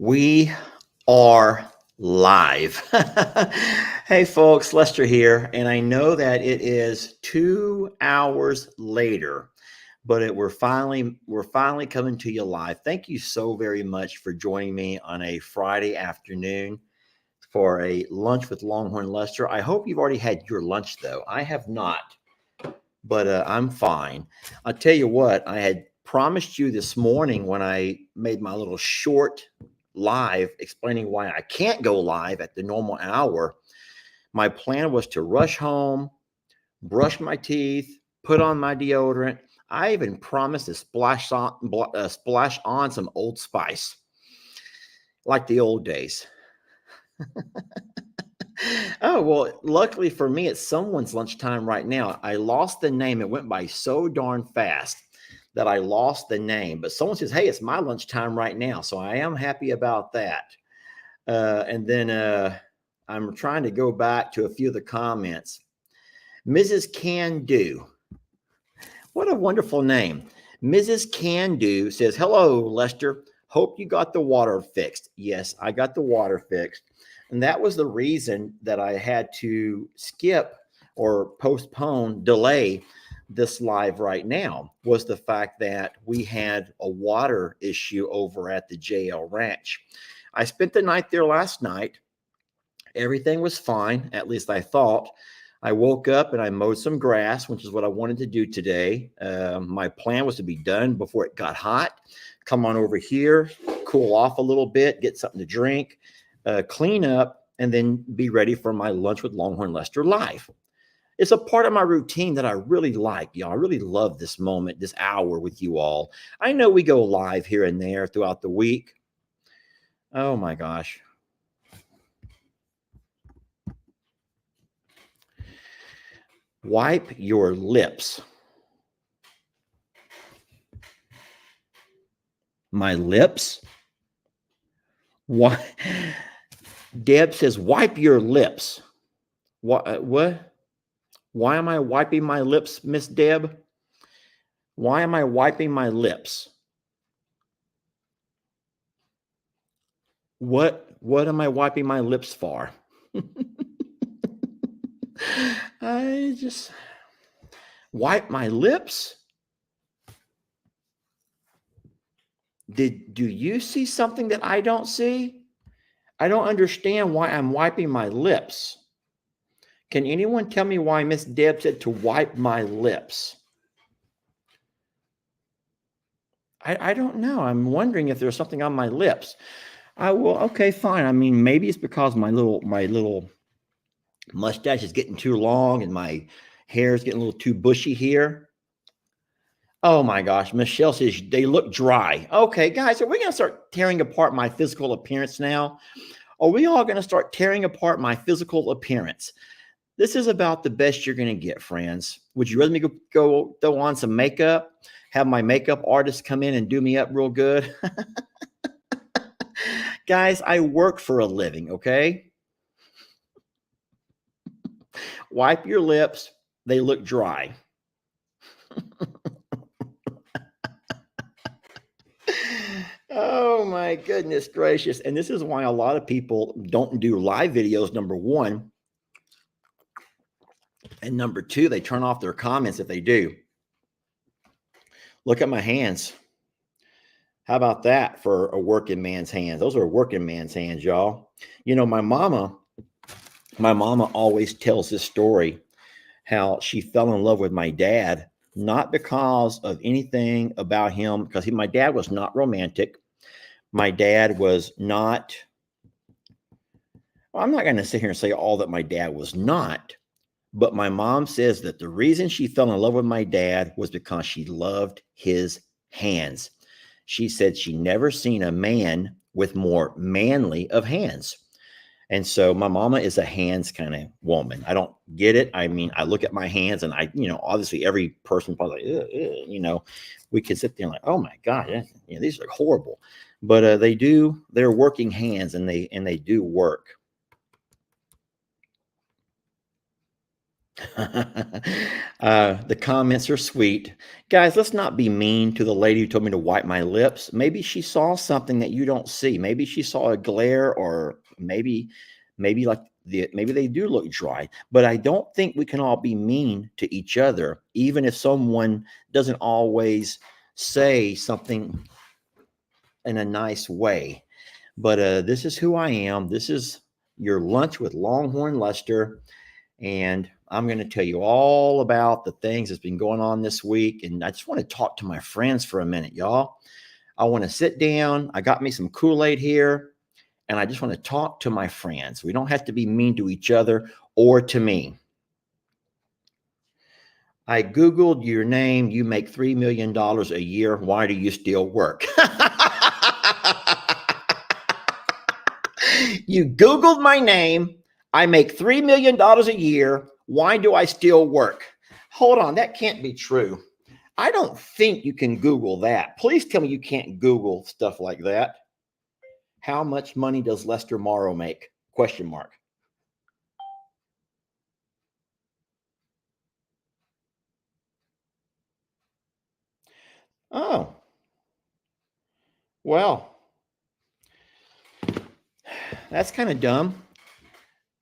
We are live. Hey folks, Lester here, and I know that it is 2 hours later, but we're finally coming to you live. Thank you so very much for joining me on a Friday afternoon for a lunch with Longhorn Lester. I hope you've already had your lunch though. I have not, but I'm fine. I'll tell you what, I had promised you this morning when I made my little short live explaining why I can't go live at the normal hour. My plan was to rush home, brush my teeth, put on my deodorant. I even promised to splash on some Old Spice, like the old days. Oh, well, luckily for me, it's someone's lunchtime right now. I lost the name. It went by so darn fast that I lost the name. But someone says, hey, it's my lunchtime right now. So I am happy about that. And then I'm trying to go back to a few of the comments. Mrs. Can Do. What a wonderful name. Mrs. Can Do says, hello, Lester. Hope you got the water fixed. Yes, I got the water fixed. And that was the reason that I had to skip or delay this live right now, was the fact that we had a water issue over at the JL Ranch. I spent the night there last night. Everything was fine, at least I thought. I woke up and I mowed some grass, which is what I wanted to do today. My plan was to be done before it got hot. Come on over here, cool off a little bit, get something to drink, clean up, and then be ready for my lunch with Longhorn Lester live. It's a part of my routine that I really like, y'all. I really love this moment, this hour with you all. I know we go live here and there throughout the week. Oh my gosh. Wipe your lips. My lips? What? Deb says, wipe your lips. What? Why am I wiping my lips, Miss Deb? Why am I wiping my lips? What am I wiping my lips for? I just wipe my lips. Do you see something that I don't see? I don't understand why I'm wiping my lips. Can anyone tell me why Miss Deb said to wipe my lips? I don't know. I'm wondering if there's something on my lips. I will. Okay, fine. I mean, maybe it's because my little mustache is getting too long and my hair is getting a little too bushy here. Oh my gosh. Michelle says they look dry. Okay, guys, are we going to start tearing apart my physical appearance now? Are we all going to start tearing apart my physical appearance? This is about the best you're going to get, friends. Would you rather me go throw on some makeup, have my makeup artist come in and do me up real good? Guys, I work for a living, okay? Wipe your lips. They look dry. Oh my goodness gracious. And this is why a lot of people don't do live videos, number one. And number two, they turn off their comments if they do. Look at my hands. How about that for a working man's hands? Those are working man's hands, y'all. You know, my mama always tells this story, how she fell in love with my dad, not because of anything about him, because my dad was not romantic. My dad was not, well, I'm not going to sit here and say all that my dad was not, but my mom says that the reason she fell in love with my dad was because she loved his hands. She said she never seen a man with more manly of hands. And so my mama is a hands kind of woman. I don't get it. I mean, I look at my hands and obviously every person probably, we can sit there and like, oh my God, these are horrible. But they're working hands and they do work. The comments are sweet. Guys, let's not be mean to the lady who told me to wipe my lips. Maybe she saw something that you don't see. Maybe she saw a glare, or maybe like maybe they do look dry. But I don't think we can all be mean to each other, even if someone doesn't always say something in a nice way. But this is who I am. This is your lunch with Longhorn Lester. And I'm going to tell you all about the things that's been going on this week. And I just want to talk to my friends for a minute, y'all. I want to sit down. I got me some Kool-Aid here, and I just want to talk to my friends. We don't have to be mean to each other or to me. I Googled your name. You make $3 million a year. Why do you still work? You Googled my name. I make $3 million a year. Why do I still work? Hold on, that can't be true. I don't think you can Google that. Please tell me you can't Google stuff like that. How much money does Lester Morrow make? Question mark. Oh, well, that's kind of dumb.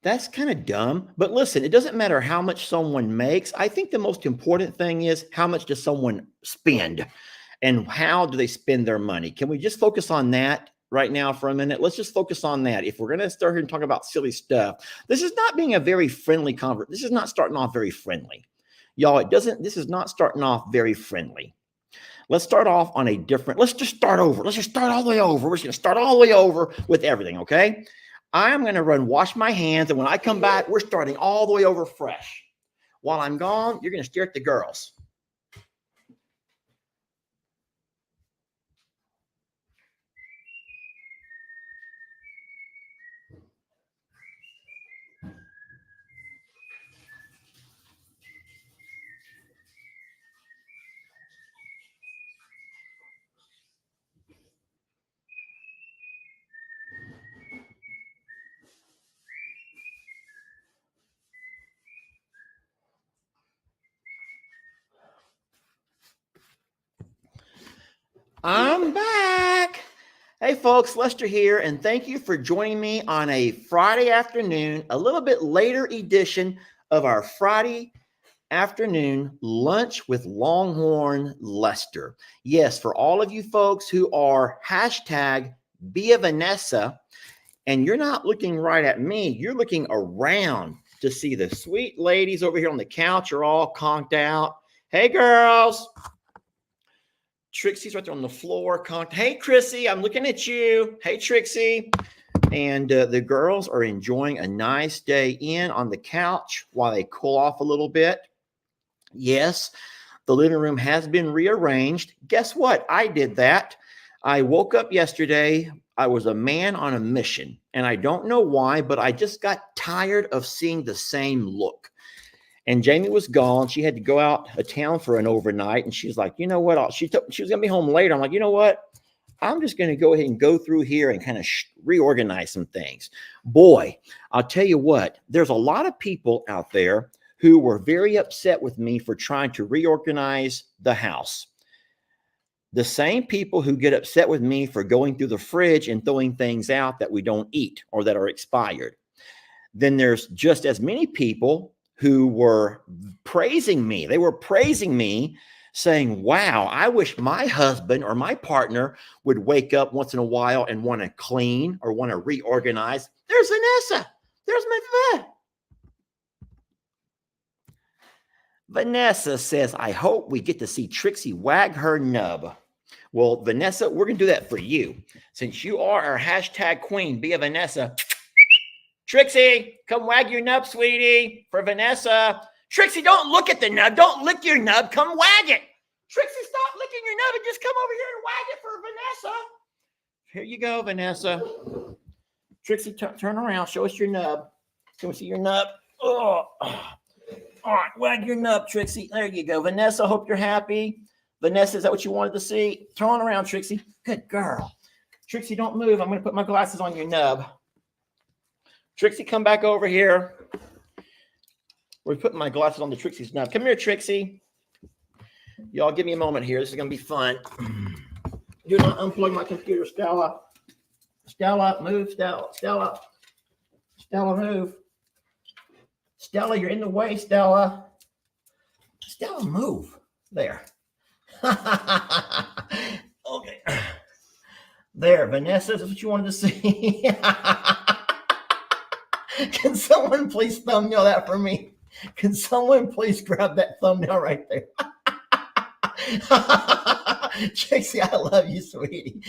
That's kind of dumb. But listen, it doesn't matter how much someone makes. I think the most important thing is how much does someone spend and how do they spend their money? Can we just focus on that right now for a minute? Let's just focus on that. If we're going to start here and talk about silly stuff, this is not being a very friendly conversation. This is not starting off very friendly. Y'all, this is not starting off very friendly. Let's start off on a different, let's just start over. Let's just start all the way over. We're just going to start all the way over with everything, okay? I'm going to run wash my hands, and when I come back, we're starting all the way over fresh. While I'm gone, you're going to stare at the girls. I'm back. Hey, folks, Lester here, and thank you for joining me on a Friday afternoon, a little bit later edition of our Friday afternoon lunch with Longhorn Lester. Yes, for all of you folks who are hashtag Be a Vanessa, and you're not looking right at me, you're looking around to see the sweet ladies over here on the couch are all conked out. Hey, girls. Trixie's right there on the floor. Hey, Chrissy, I'm looking at you. Hey, Trixie. And the girls are enjoying a nice day in on the couch while they cool off a little bit. Yes, the living room has been rearranged. Guess what? I did that. I woke up yesterday. I was a man on a mission, and I don't know why, but I just got tired of seeing the same look. And Jamie was gone. She had to go out of town for an overnight. And she's like, you know what? She was going to be home later. I'm like, you know what? I'm just going to go ahead and go through here and kind of reorganize some things. Boy, I'll tell you what, there's a lot of people out there who were very upset with me for trying to reorganize the house. The same people who get upset with me for going through the fridge and throwing things out that we don't eat or that are expired. Then there's just as many people who were praising me. They were praising me, saying, wow, I wish my husband or my partner would wake up once in a while and want to clean or want to reorganize. There's Vanessa. There's my Vanessa says, I hope we get to see Trixie wag her nub. Well, Vanessa, we're going to do that for you. Since you are our hashtag queen, be a Vanessa. Trixie, come wag your nub, sweetie, for Vanessa. Trixie, don't look at the nub. Don't lick your nub. Come wag it. Trixie, stop licking your nub and just come over here and wag it for Vanessa. Here you go, Vanessa. Trixie, turn around. Show us your nub. Can we see your nub? Oh. All right, wag your nub, Trixie. There you go. Vanessa, hope you're happy. Vanessa, is that what you wanted to see? Turn around, Trixie. Good girl. Trixie, don't move. I'm going to put my glasses on your nub. Trixie, come back over here. We're putting my glasses on the Trixie's now. Come here, Trixie. Y'all give me a moment here. This is going to be fun. Do not unplug my computer, Stella. Stella, move, Stella. Stella. Stella, move. Stella, you're in the way, Stella. Stella, move. There. Okay. There, Vanessa, is this what you wanted to see? Can someone please thumbnail that for me? Can someone please grab that thumbnail right there? Trixie, I love you, sweetie.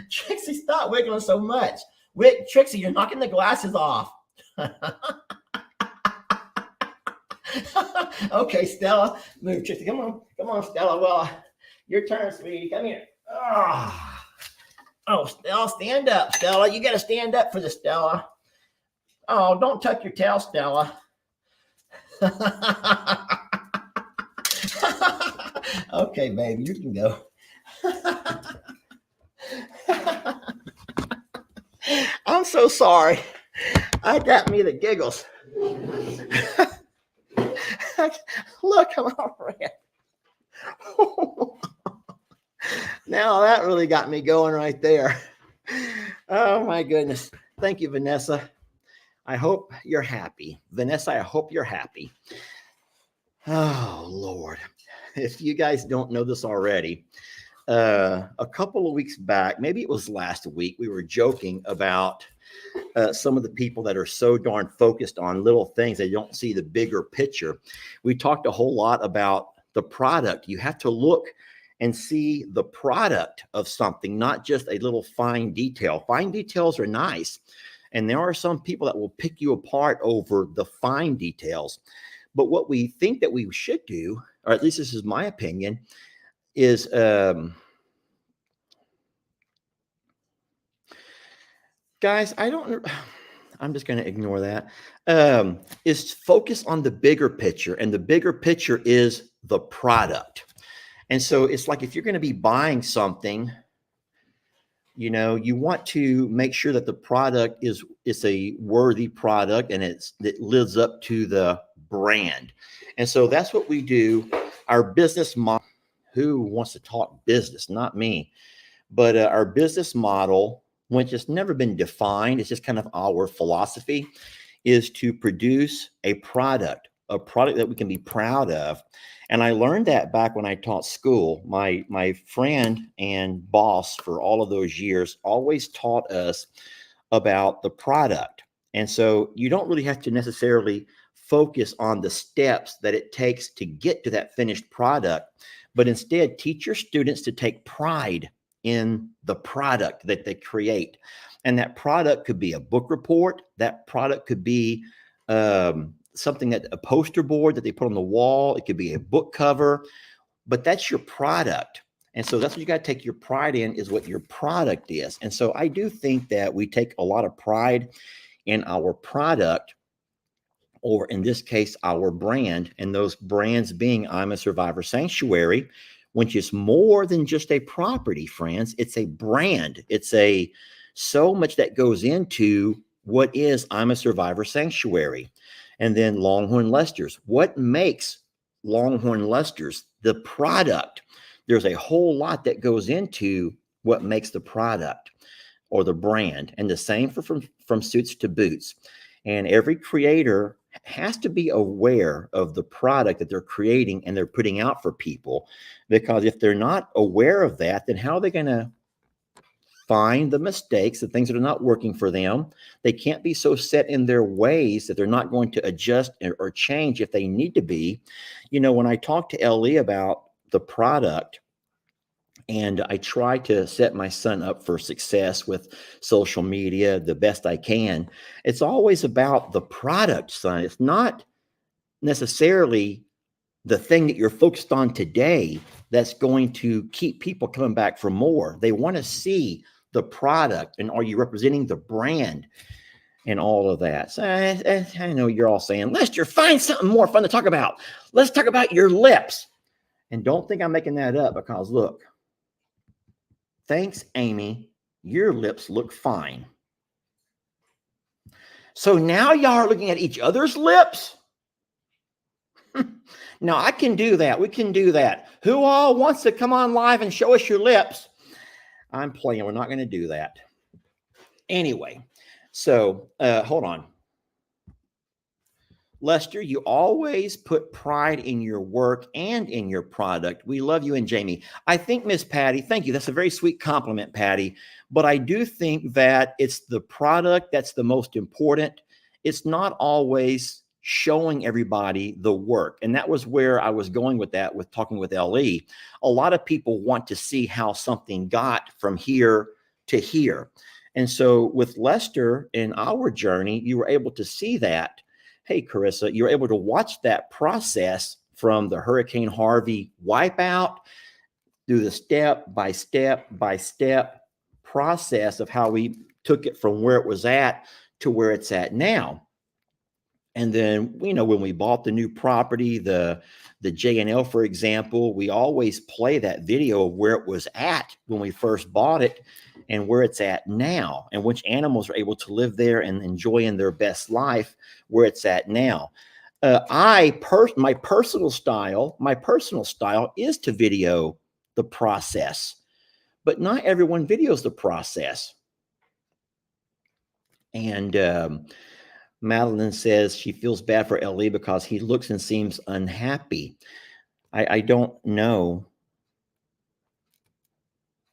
Trixie, stop wiggling so much. Trixie, you're knocking the glasses off. Okay, Stella, move. Trixie, come on, Stella. Well, your turn, sweetie. Come here. Oh, Stella, stand up, Stella. You got to stand up for the Stella. Oh, don't tuck your tail, Stella. Okay, baby, you can go. I'm so sorry. I got me the giggles. Look, I'm all red. Now that really got me going right there. Oh my goodness. Thank you, Vanessa. I hope you're happy. Vanessa, I hope you're happy. Oh, Lord. If you guys don't know this already, a couple of weeks back, maybe it was last week, we were joking about some of the people that are so darn focused on little things, they don't see the bigger picture. We talked a whole lot about the product. You have to look and see the product of something, not just a little fine detail. Fine details are nice. And there are some people that will pick you apart over the fine details. But what we think that we should do, or at least this is my opinion, is guys, I'm just going to ignore that. Is focus on the bigger picture, and the bigger picture is the product. And so it's like if you're going to be buying something, you know, you want to make sure that the product is a worthy product and it lives up to the brand. And so that's what we do. Our business model. Who wants to talk business? Not me. But our business model, which has never been defined, it's just kind of our philosophy, is to produce a product that we can be proud of. And I learned that back when I taught school. My friend and boss for all of those years always taught us about the product. And so you don't really have to necessarily focus on the steps that it takes to get to that finished product, but instead teach your students to take pride in the product that they create. And that product could be a book report. That product could be something a poster board that they put on the wall. It could be a book cover, but that's your product. And so that's what you got to take your pride in, is what your product is. And so I do think that we take a lot of pride in our product, or in this case, our brand, and those brands being I'm a Survivor Sanctuary, which is more than just a property, friends. It's a brand. It's so much that goes into what is I'm a Survivor Sanctuary. And then Longhorn Lester's. What makes Longhorn Lester's? The product. There's a whole lot that goes into what makes the product or the brand. And the same from suits to boots. And every creator has to be aware of the product that they're creating and they're putting out for people. Because if they're not aware of that, then how are they going to find the mistakes, the things that are not working for them? They can't be so set in their ways that they're not going to adjust or change if they need to be. You know, when I talk to LE about the product, and I try to set my son up for success with social media the best I can, it's always about the product, son. It's not necessarily the thing that you're focused on today that's going to keep people coming back for more. They want to see the product, and are you representing the brand and all of that. So I know you're all saying, Lester, find something more fun to talk about. Let's talk about your lips. And don't think I'm making that up, because look, thanks, Amy, your lips look fine. So now y'all are looking at each other's lips. Now I can do that. We can do that. Who all wants to come on live and show us your lips? I'm playing. We're not going to do that. Anyway, so hold on. Lester, you always put pride in your work and in your product. We love you. And Jamie, I think, Miss Patty, thank you. That's a very sweet compliment, Patty. But I do think that it's the product that's the most important. It's not always showing everybody the work. And that was where I was going with that, with talking with LE. A lot of people want to see how something got from here to here. And so with Lester in our journey, you were able to see that. Hey, Carissa, you're able to watch that process from the Hurricane Harvey wipeout through the step by step by step process of how we took it from where it was at to where it's at now. And then, you know, when we bought the new property, the J&L, for example, we always play that video of where it was at when we first bought it and where it's at now, and which animals are able to live there and enjoying their best life where it's at now. My personal style is to video the process, but not everyone videos the process. And Madeline says she feels bad for LE because he looks and seems unhappy. I don't know.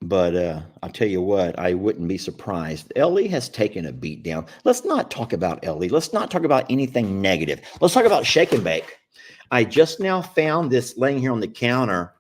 But I'll tell you what, I wouldn't be surprised. LE has taken a beat down. Let's not talk about LE. Let's not talk about anything negative. Let's talk about Shake and Bake. I just now found this laying here on the counter.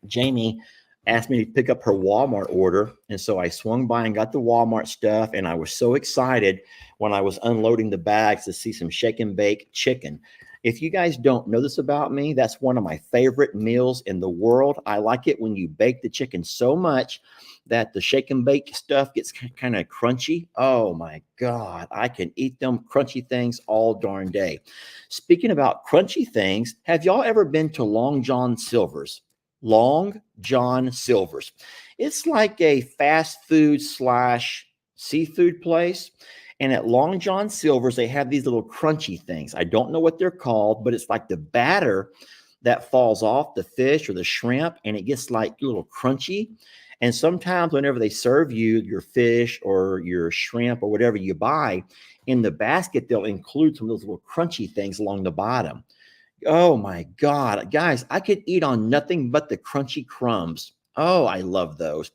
Jamie asked me to pick up her Walmart order. And so I swung by and got the Walmart stuff. And I was so excited when I was unloading the bags to see some Shake and Bake chicken. If you guys don't know this about me, that's one of my favorite meals in the world. I like it when you bake the chicken so much that the Shake and Bake stuff gets kind of crunchy. Oh my God, I can eat them crunchy things all darn day. Speaking about crunchy things, have y'all ever been to Long John Silver's? Long John Silver's. It's like a fast food / seafood place. And at Long John Silver's, they have these little crunchy things. I don't know what they're called, but it's like the batter that falls off the fish or the shrimp, and it gets like a little crunchy. And sometimes whenever they serve you your fish or your shrimp or whatever you buy, in the basket, they'll include some of those little crunchy things along the bottom. Oh my God, guys, I could eat on nothing but the crunchy crumbs. Oh, I love those.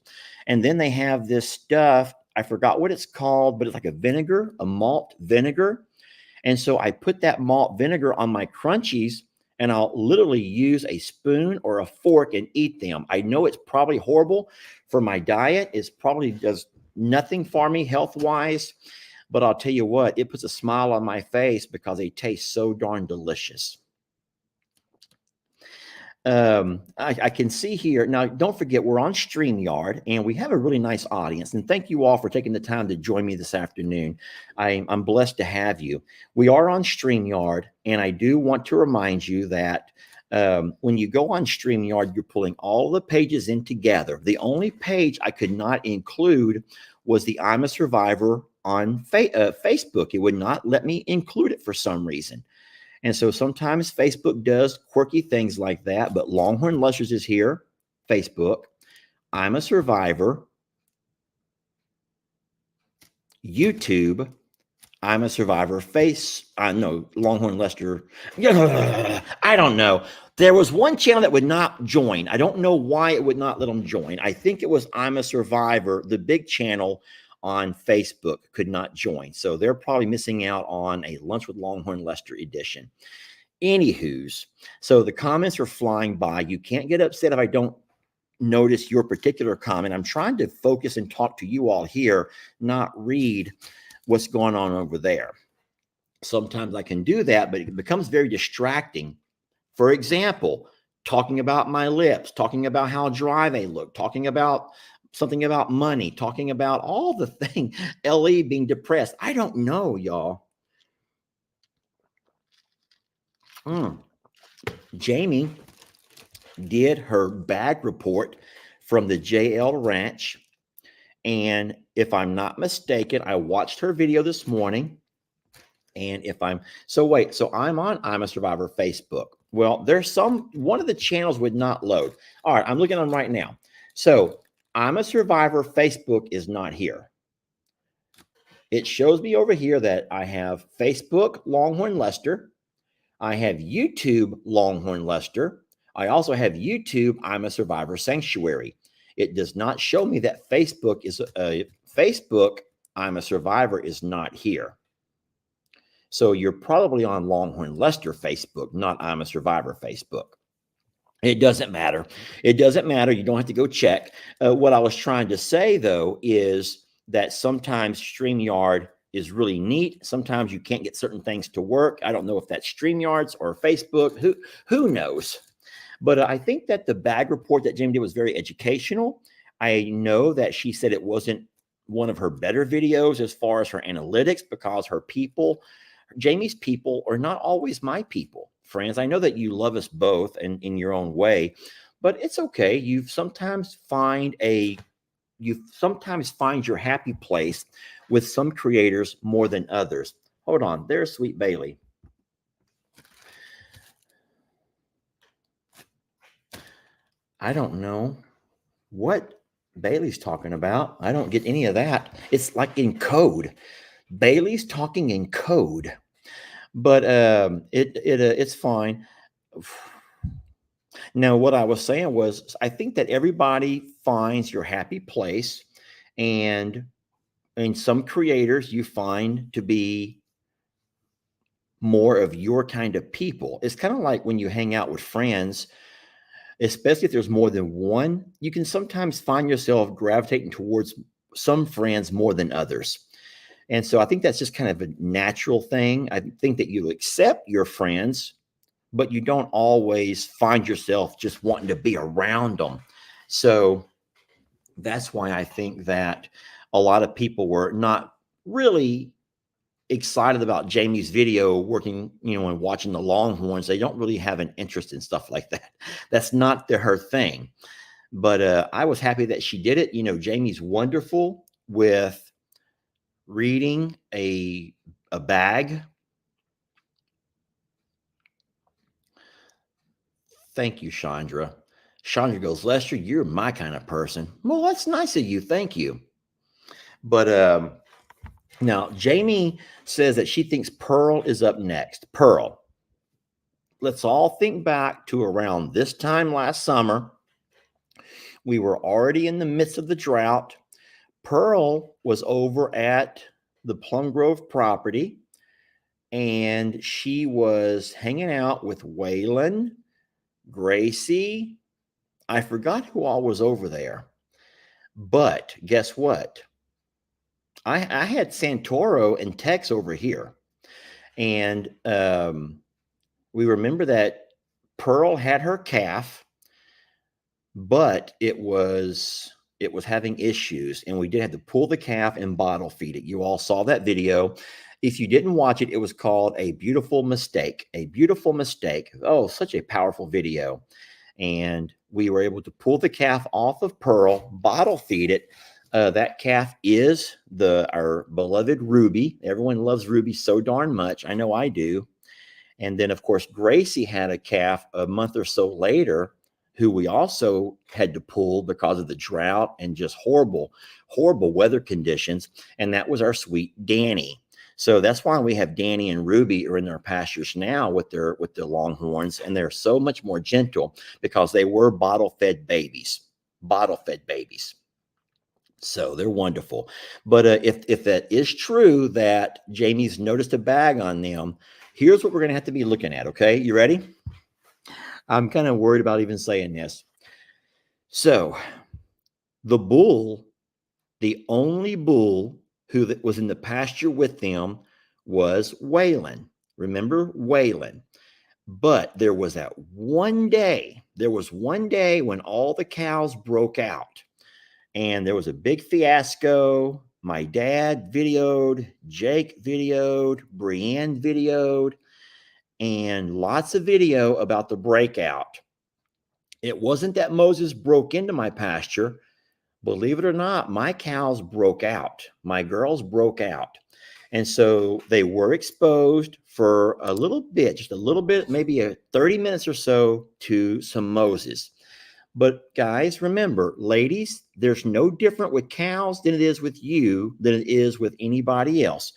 And then they have this stuff. I forgot what it's called, but it's like a vinegar, a malt vinegar. And so I put that malt vinegar on my crunchies, and I'll literally use a spoon or a fork and eat them. I know it's probably horrible for my diet. It's probably does nothing for me health-wise, but I'll tell you what, it puts a smile on my face because they taste so darn delicious. I can see here now. Don't forget, we're on StreamYard and we have a really nice audience. And thank you all for taking the time to join me this afternoon. I'm blessed to have you. We are on StreamYard, and I do want to remind you that when you go on StreamYard, you're pulling all the pages in together. The only page I could not include was the I'm a Survivor on Facebook. It would not let me include it for some reason. And so sometimes Facebook does quirky things like that, but Longhorn Lushers is here, Facebook. I'm a Survivor, YouTube. I'm a Survivor, Longhorn Lester. I don't know. There was one channel that would not join. I don't know why it would not let them join. I think it was I'm a Survivor, the big channel on Facebook could not join. So they're probably missing out on a Lunch with Longhorn Lester edition. Anywho's, so the comments are flying by. You can't get upset if I don't notice your particular comment. I'm trying to focus and talk to you all here, not read what's going on over there. Sometimes I can do that, but it becomes very distracting. For example, talking about my lips, talking about how dry they look, talking about something about money, talking about all the thing, LE being depressed. I don't know, y'all. Jamie did her bag report from the JL Ranch. And if I'm not mistaken, I watched her video this morning. And if I'm, so wait, so I'm on I'm a Survivor Facebook. Well, there's one of the channels would not load. All right, I'm looking on right now. So I'm a Survivor Facebook is not here. It shows me over here that I have Facebook Longhorn Lester. I have YouTube Longhorn Lester. I also have YouTube I'm a Survivor Sanctuary. It does not show me that Facebook is Facebook I'm a Survivor is not here. So you're probably on Longhorn Lester Facebook, not I'm a Survivor Facebook. It doesn't matter. It doesn't matter. You don't have to go check. What I was trying to say, though, is that sometimes StreamYard is really neat. Sometimes you can't get certain things to work. I don't know if that's StreamYards or Facebook. Who knows? But I think that the bag report that Jamie did was very educational. I know that she said it wasn't one of her better videos as far as her analytics because her people, Jamie's people, are not always my people. Friends, I know that you love us both and in your own way, but it's okay. You sometimes find your happy place with some creators more than others. Hold on, there's Sweet Bailey. I don't know what Bailey's talking about. I don't get any of that. It's like in code. Bailey's talking in code. But it's fine. Now, what I was saying was, I think that everybody finds your happy place, and in some creators, you find to be more of your kind of people. It's kind of like when you hang out with friends, especially if there's more than one, you can sometimes find yourself gravitating towards some friends more than others. And so I think that's just kind of a natural thing. I think that you accept your friends, but you don't always find yourself just wanting to be around them. So that's why I think that a lot of people were not really excited about Jamie's video working, and watching the Longhorns. They don't really have an interest in stuff like that. That's not her thing. But I was happy that she did it. Jamie's wonderful with reading a bag. Thank you, Chandra. Chandra goes, Lester, you're my kind of person. Well, that's nice of you. Thank you. But now Jamie says that she thinks Pearl is up next. Pearl. Let's all think back to around this time last summer. We were already in the midst of the drought. Pearl was over at the Plum Grove property, and she was hanging out with Waylon, Gracie. I forgot who all was over there. But guess what? I had Santoro and Tex over here. And we remember that Pearl had her calf, but it was having issues, and we did have to pull the calf and bottle feed it. You all saw that video. If you didn't watch it, it was called A Beautiful Mistake. A Beautiful Mistake. Oh, such a powerful video. And we were able to pull the calf off of Pearl, bottle feed it. That calf is our beloved Ruby. Everyone loves Ruby so darn much. I know I do. And then, of course, Gracie had a calf a month or so later, who we also had to pull because of the drought and just horrible weather conditions. And that was our sweet Danny. So that's why we have Danny and Ruby are in their pastures now with their Longhorns, and they're so much more gentle because they were bottle-fed babies. So they're wonderful. But if that is true that Jamie's noticed a bag on them, here's what we're going to have to be looking at, okay? You ready? I'm kind of worried about even saying this. So the only bull who was in the pasture with them was Waylon. Remember Waylon? But there was one day when all the cows broke out, and there was a big fiasco. My dad videoed, Jake videoed, Brienne videoed, and lots of video about the breakout. It wasn't that Moses broke into my pasture. Believe it or not, my cows broke out. My girls broke out. And so they were exposed for a little bit, just a little bit, maybe 30 minutes or so to some Moses. But guys, remember, ladies, there's no different with cows than it is with you, than it is with anybody else.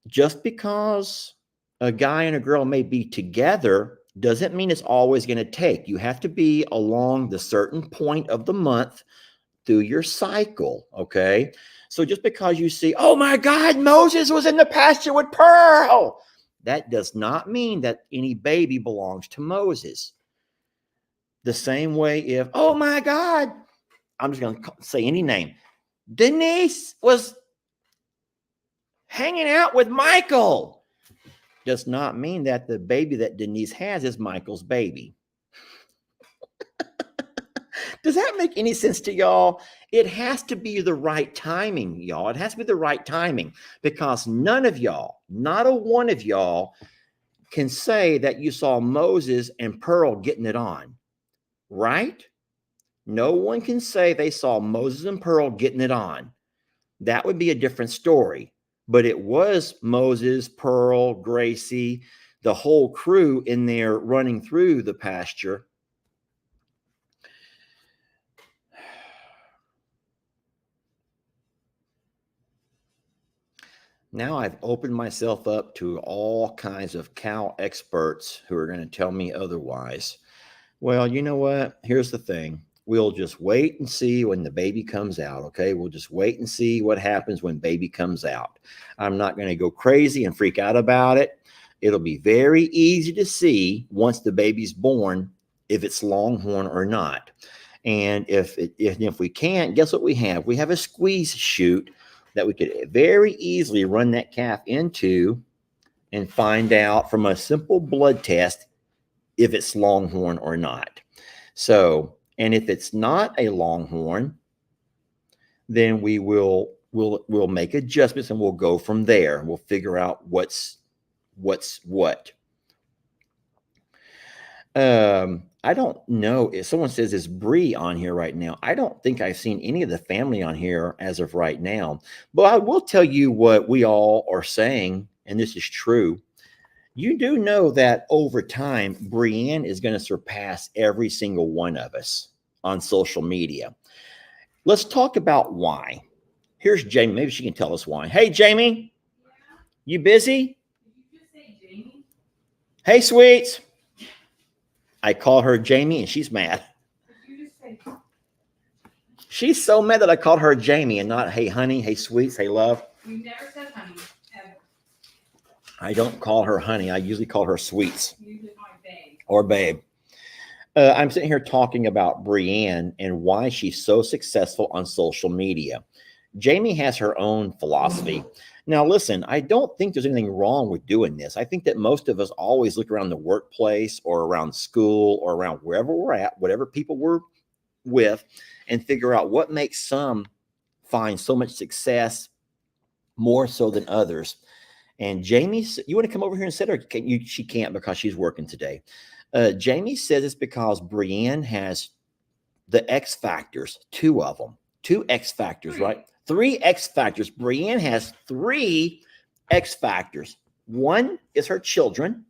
Just because a guy and a girl may be together doesn't mean it's always going to take. You have to be along the certain point of the month through your cycle, okay? So just because you see, oh my God, Moses was in the pasture with Pearl, that does not mean that any baby belongs to Moses. The same way if, oh my God, I'm just going to say any name, Denise was hanging out with Michael, does not mean that the baby that Denise has is Michael's baby. Does that make any sense to y'all? It has to be the right timing, y'all. It has to be the right timing, because none of y'all, not a one of y'all, can say that you saw Moses and Pearl getting it on, right? No one can say they saw Moses and Pearl getting it on. That would be a different story. But it was Moses, Pearl, Gracie, the whole crew in there running through the pasture. Now I've opened myself up to all kinds of cow experts who are going to tell me otherwise. Well, you know what? Here's the thing. We'll just wait and see when the baby comes out, okay? We'll just wait and see what happens when baby comes out. I'm not going to go crazy and freak out about it. It'll be very easy to see once the baby's born if it's longhorn or not. And if we can't, guess what we have? We have a squeeze chute that we could very easily run that calf into and find out from a simple blood test if it's longhorn or not. So, and if it's not a longhorn, then we'll make adjustments and we'll go from there. We'll figure out what's what. I don't know if someone says is Bree on here right now. I don't think I've seen any of the family on here as of right now, but I will tell you what we all are saying, and this is true. You do know that over time, Brienne is going to surpass every single one of us on social media. Let's talk about why. Here's Jamie. Maybe she can tell us why. Hey, Jamie, you busy? Did you just say Jamie? Hey, sweets. I call her Jamie and she's mad. Did you just say? She's so mad that I called her Jamie and not, hey, honey, hey, sweets, hey, love. You never said honey, ever. I don't call her honey. I usually call her sweets. Usually my babe. Or babe. I'm sitting here talking about Brienne and why she's so successful on social media. Jamie has her own philosophy. Now, listen, I don't think there's anything wrong with doing this. I think that most of us always look around the workplace or around school or around wherever we're at, whatever people we're with, and figure out what makes some find so much success more so than others. And Jamie, you want to come over here and sit, or can you? She can't because she's working today. Jamie says it's because Brienne has the X factors, two of them, two X factors, right? 3 X factors. Brienne has 3 X factors. One is her children.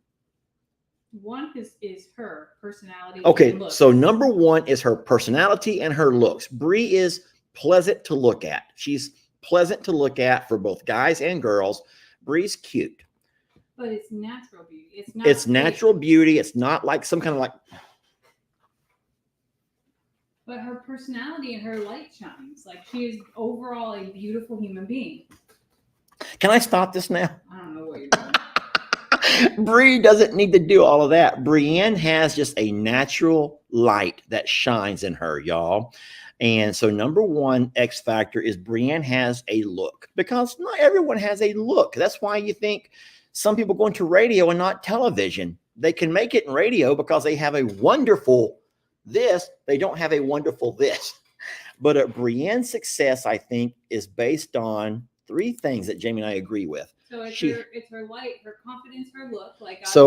One is her personality. Okay, and looks. so number 1 is her personality and her looks. Brie is pleasant to look at. She's pleasant to look at for both guys and girls. Brie's cute. But it's natural beauty. It's not. It's natural beauty. It's not like some kind of like. But her personality and her light shines. Like, she is overall a beautiful human being. Can I stop this now? I don't know what you're doing. Brie doesn't need to do all of that. Brienne has just a natural light that shines in her, y'all. And so number 1 X factor is Brienne has a look, because not everyone has a look. That's why you think some people go into radio and not television. They can make it in radio because they have a wonderful this. They don't have a wonderful this. But Brienne's success, I think, is based on 3 things that Jamie and I agree with. So it's her light, her confidence, her look.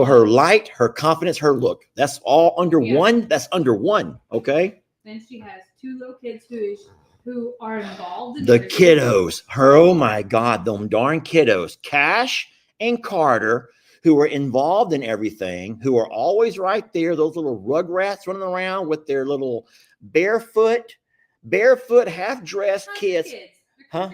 Her light, her confidence, her look. That's all under one. That's under 1. Okay. Then she has 2 little kids who who are involved in The everything. kiddos. Oh my God, them darn kiddos. Cash and Carter, who are involved in everything, who are always right there, those little rugrats running around with their little barefoot, half-dressed kids. Huh?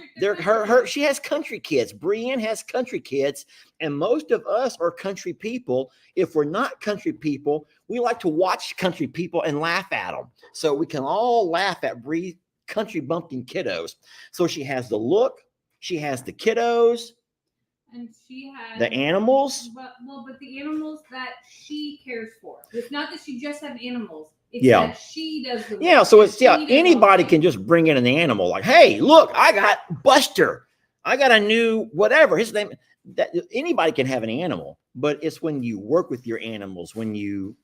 She has country kids. Brienne has country kids, and most of us are country people. If we're not country people, we like to watch country people and laugh at them. So we can all laugh at Bree country bumpkin kiddos. So she has the look, she has the kiddos, and she has the animals. But the animals that she cares for. It's not that she just has animals. It's Yeah. that she does the work. Yeah, so it's anybody can just bring in an animal. Like, hey, look, I got Buster. I got a new whatever his name. That anybody can have an animal, but it's when you work with your animals, when you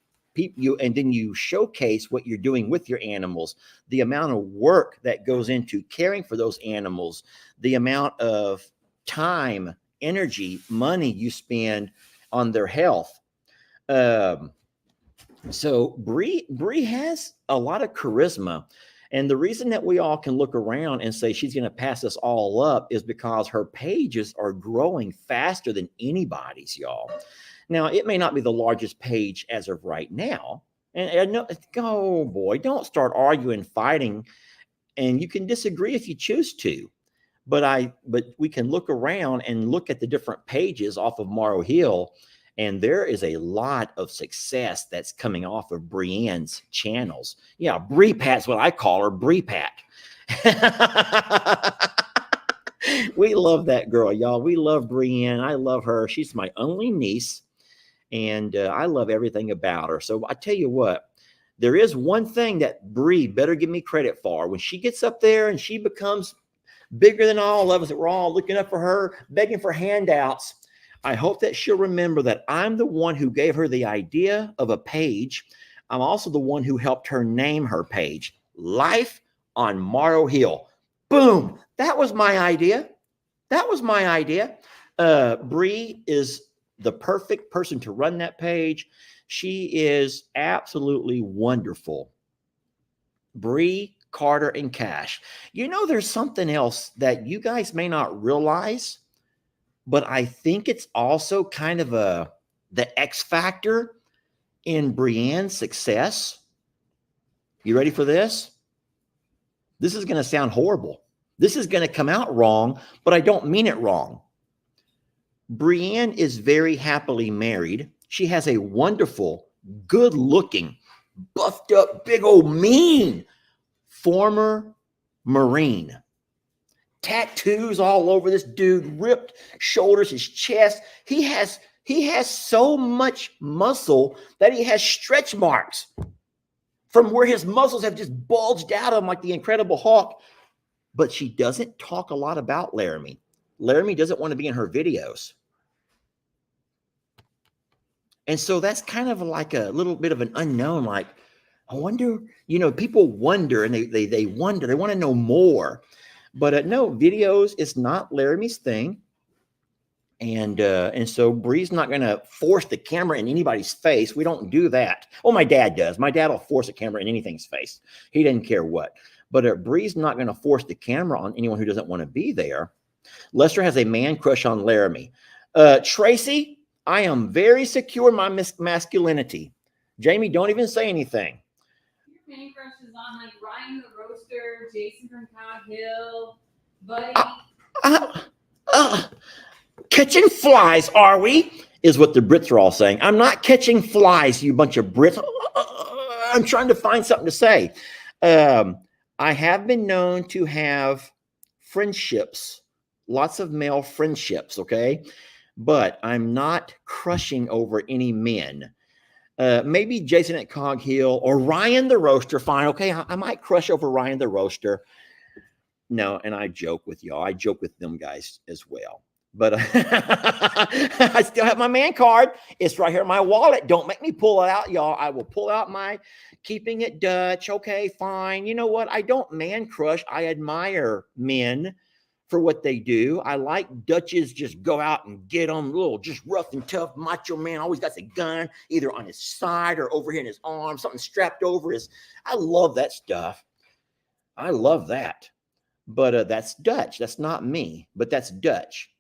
and then you showcase what you're doing with your animals, the amount of work that goes into caring for those animals, the amount of time, energy, money you spend on their health. So Bree has a lot of charisma. And the reason that we all can look around and say she's going to pass us all up is because her pages are growing faster than anybody's, y'all. Now, it may not be the largest page as of right now. And no, oh boy, don't start arguing, fighting. And you can disagree if you choose to. But we can look around and look at the different pages off of Morrow Hill. And there is a lot of success that's coming off of Brienne's channels. Yeah, Bree Pat's what I call her, Bree Pat. We love that girl, y'all. We love Brienne. I love her. She's my only niece. And I love everything about her. So I tell you what, there is one thing that Bree better give me credit for. When she gets up there and she becomes bigger than all of us, that we're all looking up for her, begging for handouts, I hope that she'll remember that I'm the one who gave her the idea of a page. I'm also the one who helped her name her page, Life on Morrow Hill. Boom. That was my idea. Bree is the perfect person to run that page. She is absolutely wonderful. Bree, Carter, and Cash. You know, there's something else that you guys may not realize, but I think it's also kind of the X factor in Brienne's success. You ready for this? This is going to sound horrible. This is going to come out wrong, but I don't mean it wrong. Brienne is very happily married. She has a wonderful, good-looking, buffed up, big old mean former Marine. Tattoos all over this dude, ripped shoulders, his chest. He has so much muscle that he has stretch marks from where his muscles have just bulged out of him like the Incredible Hulk. But she doesn't talk a lot about Laramie. Laramie doesn't want to be in her videos. And so that's kind of like a little bit of an unknown. Like, I wonder, people wonder and they wonder, they want to know more. But no, videos is not Laramie's thing. And so Bree's not going to force the camera in anybody's face. We don't do that. Well, my dad does. My dad will force a camera in anything's face. He doesn't care what. But Bree's not going to force the camera on anyone who doesn't want to be there. Lester has a man crush on Laramie. Tracy, I am very secure in my masculinity. Jamie, don't even say anything. Your man crush is on like Ryan the Roaster, Jason from Cog Hill, Buddy. Catching flies, are we? Is what the Brits are all saying. I'm not catching flies, you bunch of Brits. I'm trying to find something to say. I have been known to have friendships, lots of male friendships, okay? But I'm not crushing over any men. Maybe Jason at Cog Hill or Ryan the Roaster, fine, okay? I might crush over Ryan the Roaster. No, and I joke with y'all. I joke with them guys as well. But I still have my man card. It's right here in my wallet. Don't make me pull it out, y'all. I will pull out my keeping it Dutch. Okay, fine. You know what? I don't man crush. I admire men for what they do. I like Dutches just go out and get them, little just rough and tough macho man. Always got a gun either on his side or over here in his arm, something strapped over his. I love that stuff. I love that. but that's Dutch. That's not me, but that's Dutch.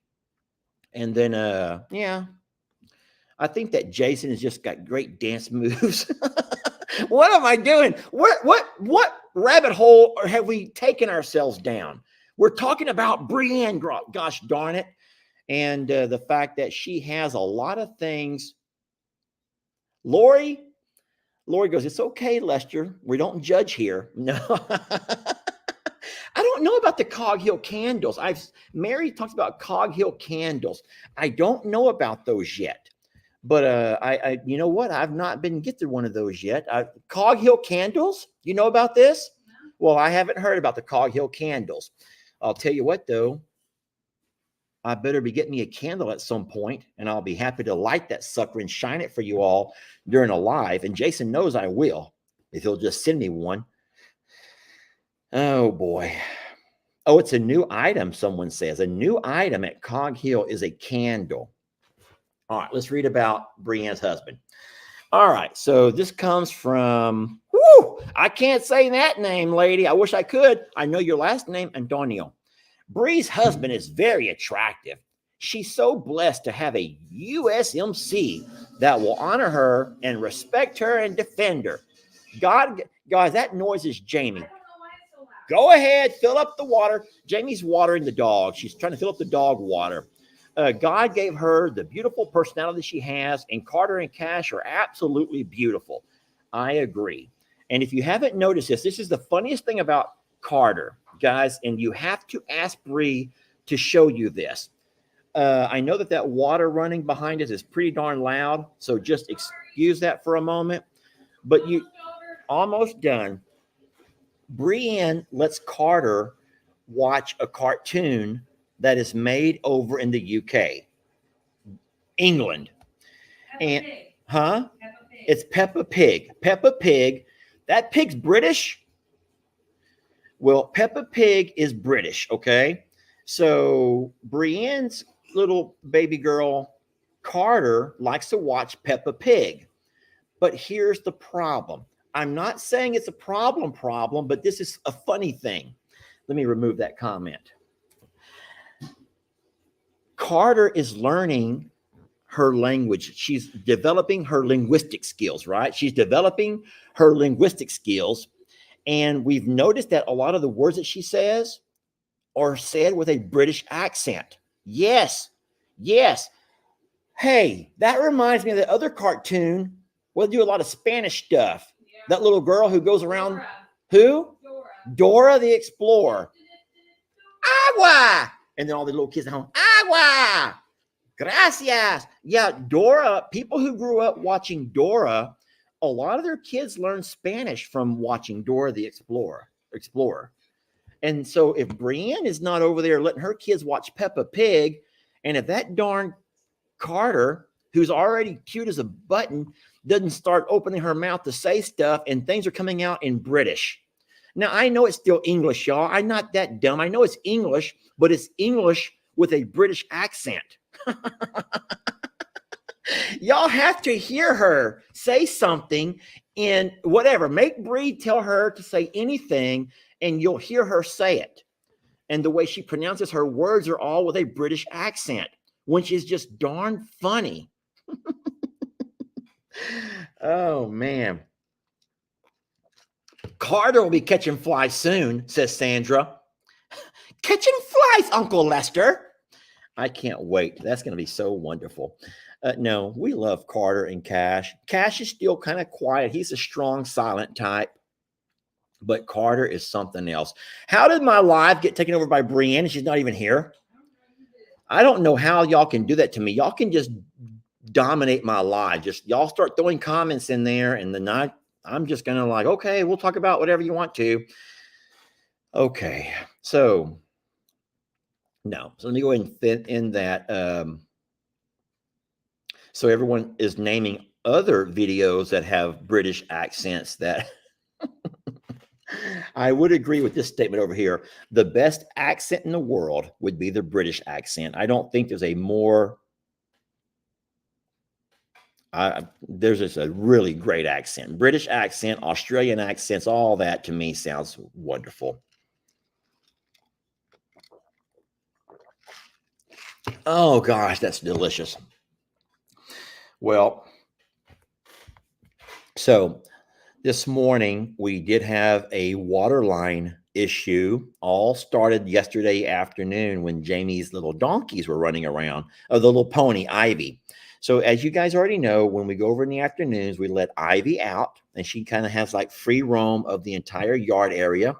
And then, yeah, I think that Jason has just got great dance moves. What am I doing? What rabbit hole have we taken ourselves down? We're talking about Brienne, gosh darn it, and the fact that she has a lot of things. Lori goes, it's okay, Lester. We don't judge here. No. I don't know about the Cog Hill candles. Mary talks about Cog Hill candles. I don't know about those yet. But I you know what? I've not been gifted one of those yet. Cog Hill candles. You know about this? No. Well, I haven't heard about the Cog Hill candles. I'll tell you what, though. I better be getting me a candle at some point, and I'll be happy to light that sucker and shine it for you all during a live. And Jason knows I will, if he'll just send me one. Oh boy. Oh, it's a new item. Someone says a new item at Cog Hill is a candle. All right, let's read about Brienne's husband. All right, so this comes from, I can't say that name, lady. I wish I could. I know your last name, Antonio. Brie's husband is very attractive. She's so blessed to have a USMC that will honor her and respect her and defend her. God, guys, that noise is Jamie. I don't know why it's so loud. Go ahead, fill up the water. Jamie's watering the dog. She's trying to fill up the dog water. God gave her the beautiful personality she has, and Carter and Cash are absolutely beautiful. I agree. And if you haven't noticed this is the funniest thing about Carter, guys, and you have to ask Brie to show you this. I know that water running behind us is pretty darn loud, so just excuse that for a moment. But you almost done. Brienne lets Carter watch a cartoon that is made over in the UK, England. And huh? It's Peppa Pig. Peppa Pig. That pig's British. Well, Peppa Pig is British, okay? So Brienne's little baby girl, Carter, likes to watch Peppa Pig. But here's the problem. I'm not saying it's a problem, but this is a funny thing. Let me remove that comment. Carter is learning her language. She's developing her linguistic skills, right? She's developing her linguistic skills. And we've noticed that a lot of the words that she says are said with a British accent. Yes. Yes. Hey, that reminds me of the other cartoon where they do a lot of Spanish stuff. Yeah. That little girl who goes around. Dora. Who? Dora. Dora the Explorer. Agua. And then all the little kids at home. Agua. Gracias. Yeah, Dora, people who grew up watching Dora, a lot of their kids learn Spanish from watching Dora the Explorer. And so if Brienne is not over there letting her kids watch Peppa Pig, and if that darn Carter, who's already cute as a button, doesn't start opening her mouth to say stuff and things are coming out in British. Now, I know it's still English, y'all. I'm not that dumb. I know it's English, but it's English with a British accent. Y'all have to hear her say something in whatever. Make Bree tell her to say anything, and you'll hear her say it. And the way she pronounces her words are all with a British accent, which is just darn funny. Oh, man. Carter will be catching flies soon, says Sandra. Catching flies, Uncle Lester. I can't wait. That's going to be so wonderful. No, we love Carter and Cash. Cash is still kind of quiet. He's a strong, silent type. But Carter is something else. How did my live get taken over by Brienne? She's not even here. I don't know how y'all can do that to me. Y'all can just dominate my live. Just y'all start throwing comments in there, and then I'm just going to like, okay, we'll talk about whatever you want to. Okay, so no. So let me go ahead and fit in that. So everyone is naming other videos that have British accents that I would agree with this statement over here. The best accent in the world would be the British accent. I don't think there's a more there's just a really great accent. British accent, Australian accents, all that to me sounds wonderful. Oh gosh, that's delicious. Well, so this morning we did have a waterline issue. All started yesterday afternoon when Jamie's little donkeys were running around, or the little pony Ivy. So as you guys already know, when we go over in the afternoons, we let Ivy out, and she kind of has like free roam of the entire yard area,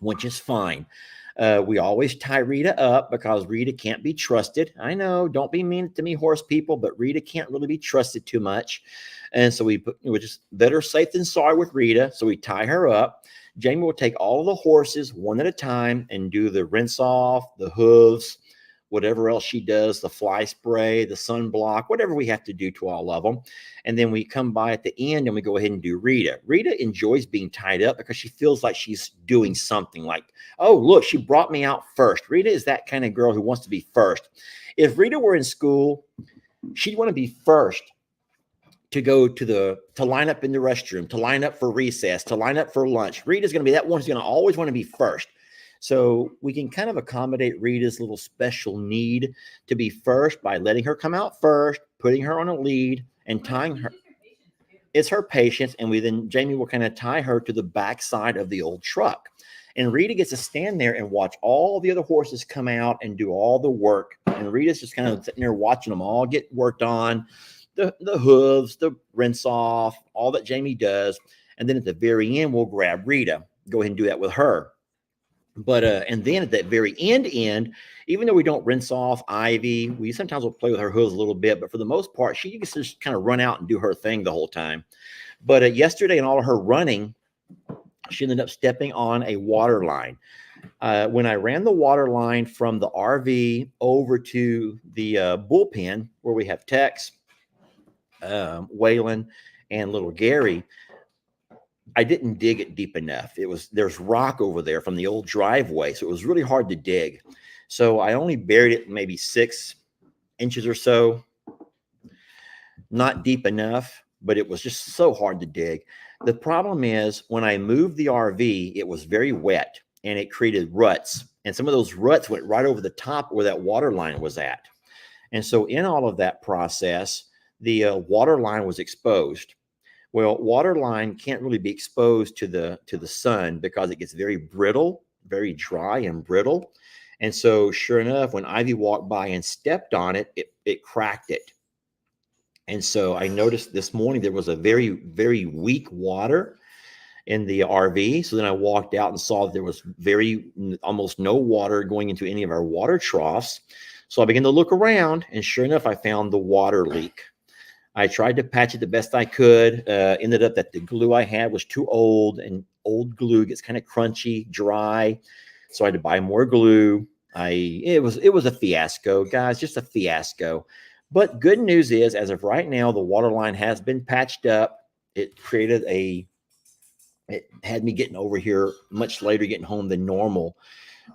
which is fine. We always tie Rita up because Rita can't be trusted. I know, don't be mean to me, horse people, but Rita can't really be trusted too much. And so we're just better safe than sorry with Rita. So we tie her up. Jamie will take all of the horses one at a time and do the rinse off, the hooves, whatever else she does, the fly spray, the sunblock, whatever we have to do to all of them. And then we come by at the end and we go ahead and do Rita. Rita enjoys being tied up because she feels like she's doing something like, oh, look, she brought me out first. Rita is that kind of girl who wants to be first. If Rita were in school, she'd want to be first to go to line up in the restroom, to line up for recess, to line up for lunch. Rita's going to be that one who's going to always want to be first. So we can kind of accommodate Rita's little special need to be first by letting her come out first, putting her on a lead, and tying her. It's her patience, and Jamie will kind of tie her to the backside of the old truck. And Rita gets to stand there and watch all the other horses come out and do all the work. And Rita's just kind of sitting there watching them all get worked on, the hooves, the rinse off, all that Jamie does. And then at the very end, we'll grab Rita, go ahead and do that with her. But and then at that very end, even though we don't rinse off Ivy, we sometimes will play with her hooves a little bit, but for the most part, she gets to just kind of run out and do her thing the whole time. But yesterday, in all of her running, she ended up stepping on a water line. When I ran the water line from the RV over to the bullpen where we have Tex, Waylon, and little Gary, I didn't dig it deep enough. There's rock over there from the old driveway, so it was really hard to dig. So I only buried it maybe 6 inches or so, not deep enough, but it was just so hard to dig. The problem is when I moved the RV, it was very wet and it created ruts. And some of those ruts went right over the top where that water line was at. And so in all of that process, the water line was exposed. Well, water line can't really be exposed to the sun because it gets very brittle, very dry and brittle. And so sure enough, when Ivy walked by and stepped on it, it cracked it. And so I noticed this morning there was a very, very weak water in the RV. So then I walked out and saw that there was almost no water going into any of our water troughs. So I began to look around, and sure enough, I found the water leak. I tried to patch it the best I could. Ended up that the glue I had was too old, and old glue gets kind of crunchy, dry. So I had to buy more glue. It was a fiasco, guys, just a fiasco. But good news is, as of right now, the water line has been patched up. It had me getting over here much later, getting home than normal.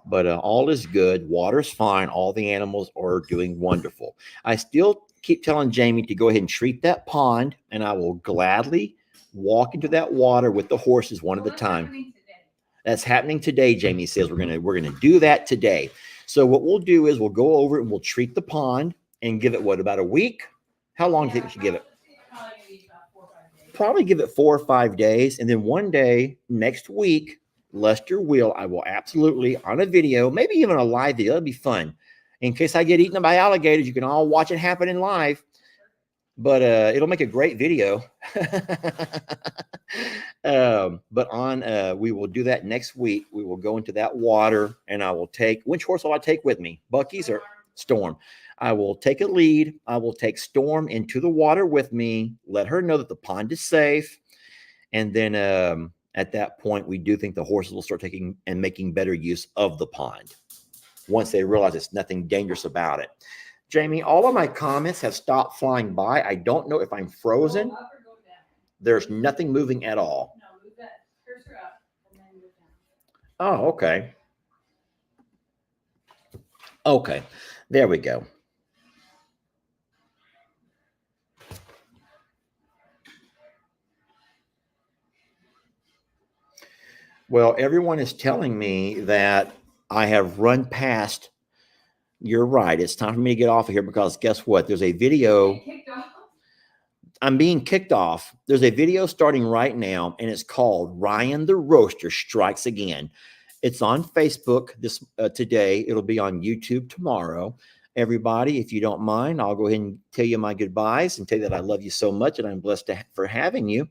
But all is good. Water's fine. All the animals are doing wonderful. I still keep telling Jamie to go ahead and treat that pond, and I will gladly walk into that water with the horses one at a time. That's happening today, Jamie says. We're gonna do that today. So what we'll do is we'll go over and we'll treat the pond and give it about a week? How long do you think we should give it? Probably give it 4 or 5 days, and then one day next week, I will absolutely on a video, maybe even a live video. That'd be fun. In case I get eaten by alligators, you can all watch it happen in live. But it'll make a great video. We will do that next week. We will go into that water, and I will take, which horse will I take with me? Bucky's or Storm? I will take a lead. I will take Storm into the water with me, let her know that the pond is safe. And then at that point, we do think the horses will start taking and making better use of the pond once they realize it's nothing dangerous about it. Jamie, all of my comments have stopped flying by. I don't know if I'm frozen. There's nothing moving at all. No, move that cursor up and then move down. Oh, okay. Okay, there we go. Well, everyone is telling me that I have run past You're right. It's time for me to get off of here because guess what? There's a video. Kicked off. I'm being kicked off. There's a video starting right now, and it's called Ryan the Roaster Strikes Again. It's on Facebook this today. It'll be on YouTube tomorrow. Everybody, if you don't mind, I'll go ahead and tell you my goodbyes and tell you that I love you so much and I'm blessed for having you.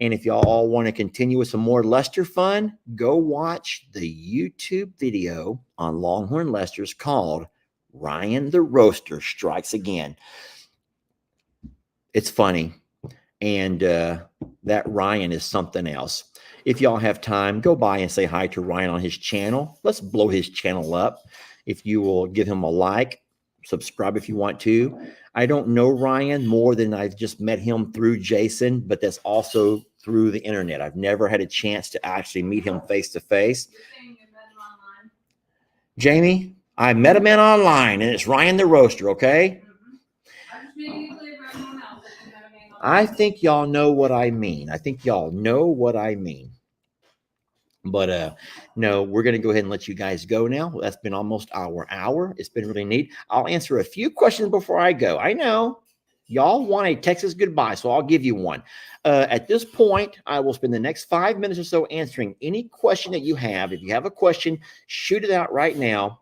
And if y'all all want to continue with some more Lester fun, go watch the YouTube video on Longhorn Lester's called Ryan the Roaster Strikes Again. It's funny. And that Ryan is something else. If y'all have time, go by and say hi to Ryan on his channel. Let's blow his channel up. If you will give him a like, subscribe if you want to. I don't know Ryan more than I've just met him through Jason, but that's also through the internet. I've never had a chance to actually meet him face to face. Jamie, I met a man online, and it's Ryan the Roaster, okay? I think y'all know what I mean. I think y'all know what I mean. But no, we're going to go ahead and let you guys go now. That's been almost our hour. It's been really neat. I'll answer a few questions before I go. I know y'all want a Texas goodbye, so I'll give you one. At this point, I will spend the next 5 minutes or so answering any question that you have. If you have a question, shoot it out right now.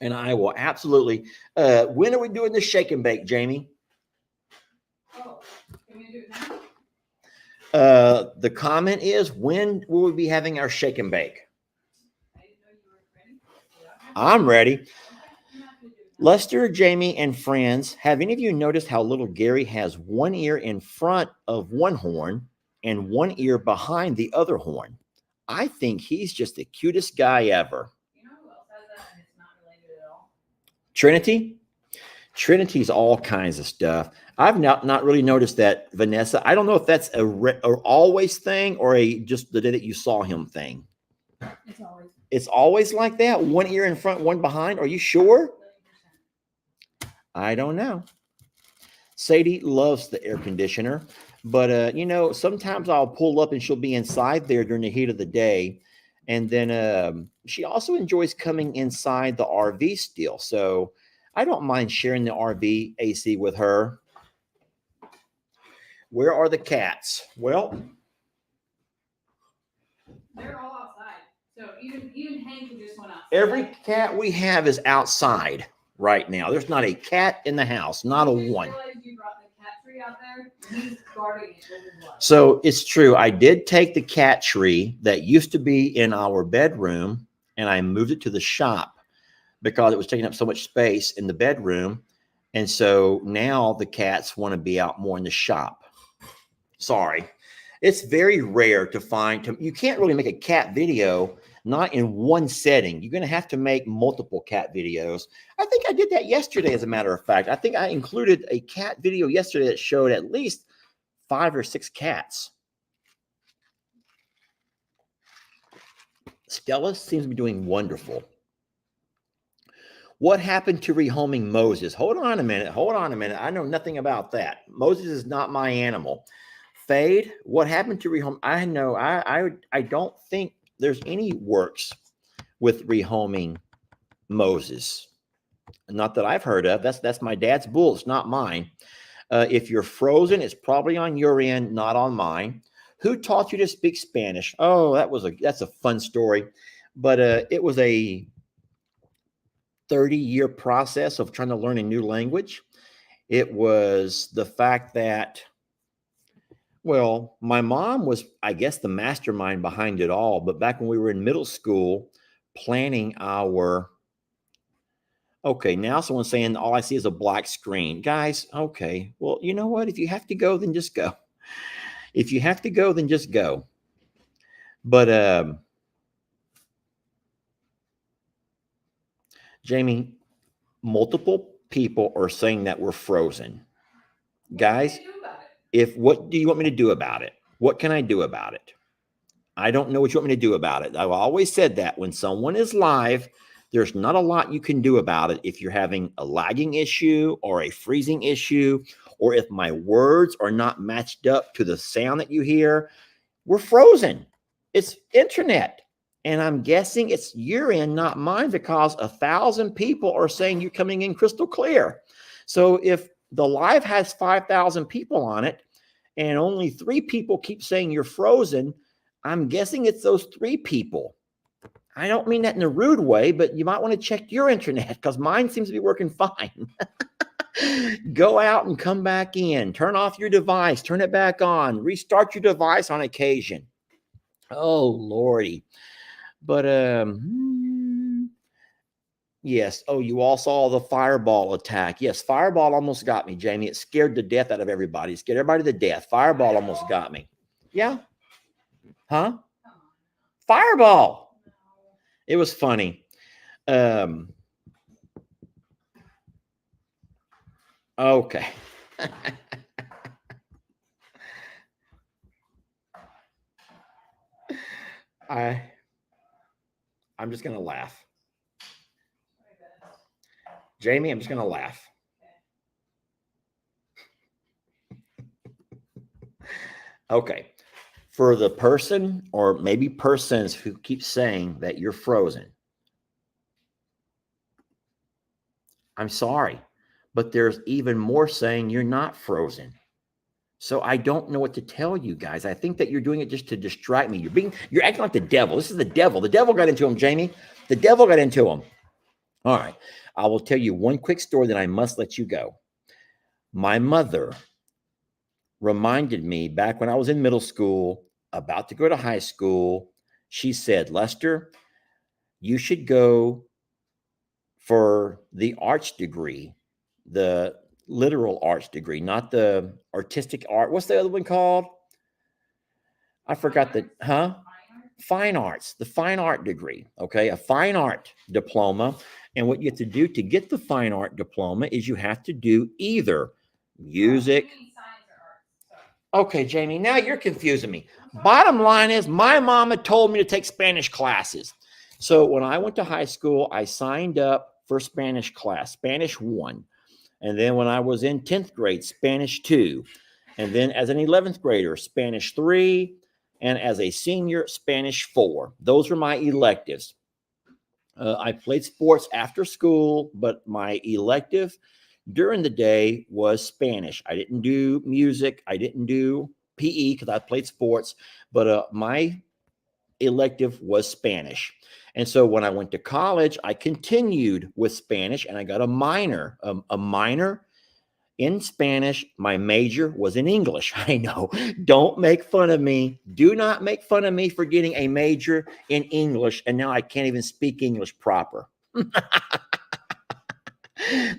And I will absolutely. When are we doing the shake and bake, Jamie? Oh, can we do it now? The comment is, when will we be having our shake and bake? I didn't know you were ready. I'm ready. Lester, Jamie, and friends, have any of you noticed how little Gary has one ear in front of one horn and one ear behind the other horn? I think he's just the cutest guy ever. You know who else has that and it's not related at all? Trinity? Trinity's all kinds of stuff. I've not really noticed that, Vanessa. I don't know if that's a always thing or a just the day that you saw him thing. It's always. It's always like that? One ear in front, one behind? Are you sure? 100%. I don't know. Sadie loves the air conditioner, but you know, sometimes I'll pull up and she'll be inside there during the heat of the day. And then she also enjoys coming inside the RV still. So I don't mind sharing the RV AC with her. Where are the cats? Well, They're all outside. So even Hank just went outside. every cat we have is outside right now. There's not a cat in the house, not a one. You brought the cat tree out there. He's guarding it with his life. So it's true. I did take the cat tree that used to be in our bedroom and I moved it to the shop because it was taking up so much space in the bedroom. And so now the cats want to be out more in the shop. Sorry. It's very rare to find. You can't really make a cat video not in one setting. You're going to have to make multiple cat videos. I think I did that yesterday, as a matter of fact. I think I included a cat video yesterday that showed at least 5 or 6 cats. Stella seems to be doing wonderful. What happened to rehoming Moses? Hold on a minute. Hold on a minute. I know nothing about that. Moses is not my animal. Fade, what happened to rehome? I know. I don't think there's any works with rehoming Moses. Not that I've heard of. That's my dad's bull. It's not mine. If you're frozen, it's probably on your end, not on mine. Who taught you to speak Spanish? Oh, that's a fun story. But it was a 30-year process of trying to learn a new language. It was the fact that, well, my mom was, I guess, the mastermind behind it all. But back when we were in middle school, planning our, okay, now someone's saying all I see is a black screen. Guys, okay, well, you know what? If you have to go, then just go. If you have to go, then just go. But Jamie, multiple people are saying that we're frozen. Guys, what do you want me to do about it? What can I do about it? I don't know what you want me to do about it. I've always said that when someone is live, there's not a lot you can do about it if you're having a lagging issue or a freezing issue, or if my words are not matched up to the sound that you hear. We're frozen. It's internet. And I'm guessing it's your end, not mine, because 1,000 people are saying you're coming in crystal clear. So if the live has 5,000 people on it and only 3 people keep saying you're frozen, I'm guessing it's those 3 people. I don't mean that in a rude way, but you might want to check your internet because mine seems to be working fine. Go out and come back in. Turn off your device. Turn it back on. Restart your device on occasion. Oh, Lordy. But yes. Oh, you all saw the fireball attack. Yes, fireball almost got me, Jamie. It scared the death out of everybody. It scared everybody to death. Fireball almost got me. Yeah. Huh? Fireball. It was funny. Okay. I'm just gonna laugh. Jamie, I'm just gonna laugh. Okay. For the person or maybe persons who keep saying that you're frozen, I'm sorry, but there's even more saying you're not frozen. So I don't know what to tell you guys. I think that you're doing it just to distract me. You're acting like the devil. This is the devil. The devil got into him, Jamie. The devil got into him. All right. I will tell you one quick story that I must let you go. My mother reminded me back when I was in middle school, about to go to high school. She said, Lester, you should go for the arts degree, the literal arts degree, not the artistic art. What's the other one called? I forgot the, Fine arts, the fine art degree. Okay. A fine art diploma. And what you have to do to get the fine art diploma is you have to do either music. Okay, Jamie, now you're confusing me. Bottom line is my mama told me to take Spanish classes. So when I went to high school, I signed up for Spanish class, Spanish 1. And then when I was in 10th grade, Spanish 2. And then as an 11th grader, Spanish 3. And as a senior, Spanish 4. Those were my electives. I played sports after school, but my elective during the day was Spanish. I didn't do music. I didn't do PE because I played sports, but my elective was Spanish. And so when I went to college, I continued with Spanish and I got a minor in Spanish. My major was in English. I know. Don't make fun of me. Do not make fun of me for getting a major in English. And now I can't even speak English proper.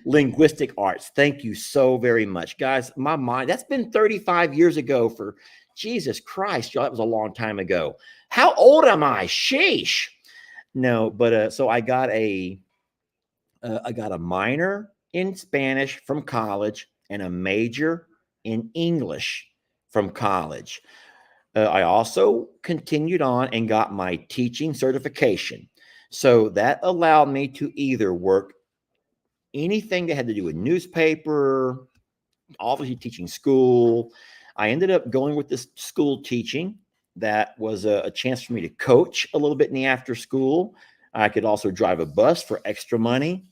Linguistic arts. Thank you so very much, guys. My mind, that's been 35 years ago for Jesus Christ, y'all. That was a long time ago. How old am I? Sheesh. No, but so I got a minor in Spanish from college and a major in English from college. I also continued on and got my teaching certification. So that allowed me to either work anything that had to do with newspaper, obviously teaching school. I ended up going with this school teaching. That was a chance for me to coach a little bit in the after school. I could also drive a bus for extra money,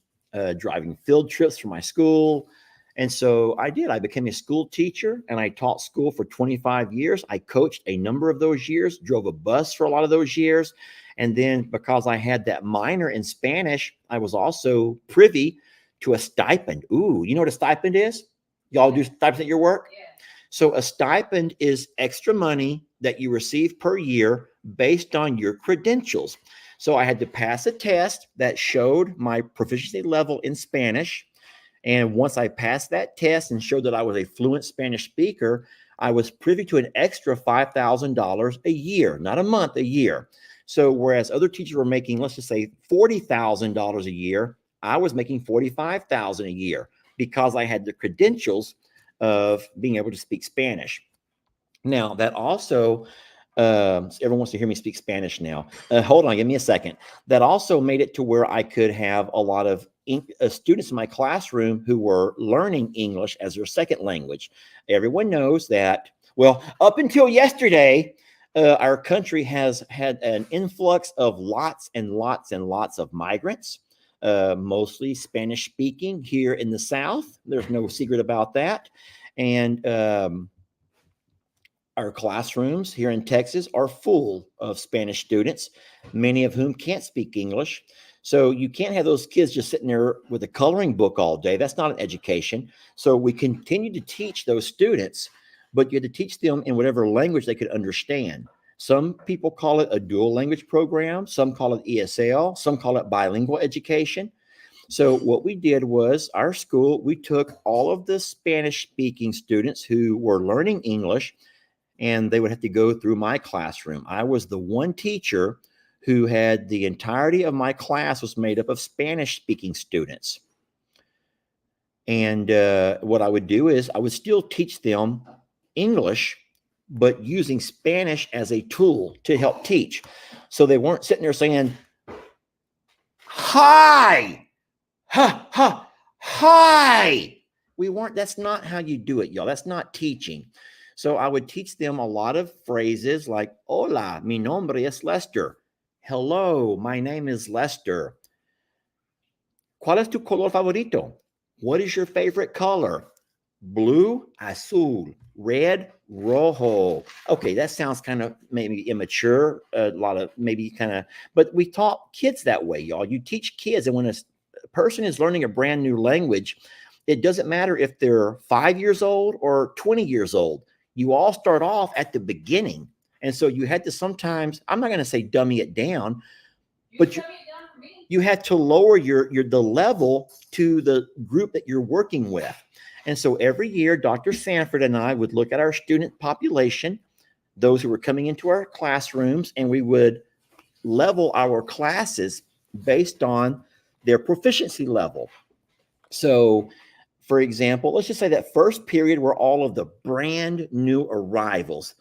driving field trips for my school. And so I did. I became a school teacher and I taught school for 25 years. I coached a number of those years, drove a bus for a lot of those years. And then because I had that minor in Spanish, I was also privy to a stipend. Ooh, you know what a stipend is? Y'all do stipends at your work? Yeah. So a stipend is extra money that you receive per year based on your credentials. So I had to pass a test that showed my proficiency level in Spanish. And once I passed that test and showed that I was a fluent Spanish speaker, I was privy to an extra $5,000 a year, not a month, a year. So whereas other teachers were making, let's just say $40,000 a year, I was making $45,000 a year because I had the credentials of being able to speak Spanish. Now, that also, everyone wants to hear me speak Spanish now. Hold on, give me a second. That also made it to where I could have a lot of students in my classroom who were learning English as their second language. Everyone knows that, well, up until yesterday, Our country has had an influx of lots and lots and lots of migrants, mostly Spanish speaking here in the South. There's no secret about that. And our classrooms here in Texas are full of Spanish students, many of whom can't speak English. So you can't have those kids just sitting there with a coloring book all day. That's not an education. So we continue to teach those students, but you have to teach them in whatever language they could understand. Some people call it a dual language program. Some call it ESL. Some call it bilingual education. So what we did was our school, we took all of the Spanish speaking students who were learning English, and they would have to go through my classroom. I was the one teacher who had the entirety of my class was made up of Spanish speaking students. And what I would do is I would still teach them English, but using Spanish as a tool to help teach. So they weren't sitting there saying, hi, ha, ha, hi. We weren't, that's not how you do it, y'all. That's not teaching. So I would teach them a lot of phrases like, hola, mi nombre es Lester. Hello, my name is Lester. ¿Cuál es tu color favorito? What is your favorite color? Blue, azul, red, rojo. Okay, that sounds kind of maybe immature, a lot of maybe kind of, but we taught kids that way, y'all. You teach kids, and when a person is learning a brand new language, it doesn't matter if they're 5 years old or 20 years old. You all start off at the beginning. And so you had to sometimes, I'm not going to say dummy it down, but you had to lower the level to the group that you're working with. And so every year, Dr. Sanford and I would look at our student population, those who were coming into our classrooms, and we would level our classes based on their proficiency level. So, for example, let's just say that first period were all of the brand new arrivals.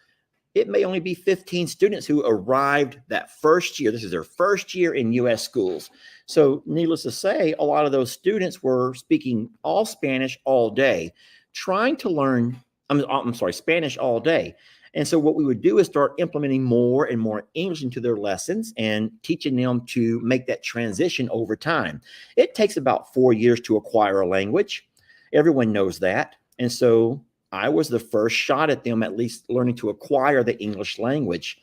It may only be 15 students who arrived that first year. This is their first year in U.S. schools. So needless to say, a lot of those students were speaking all Spanish all day, trying to learn, Spanish all day. And so what we would do is start implementing more and more English into their lessons and teaching them to make that transition over time. It takes about 4 years to acquire a language. Everyone knows that. And so I was the first shot at them at least learning to acquire the English language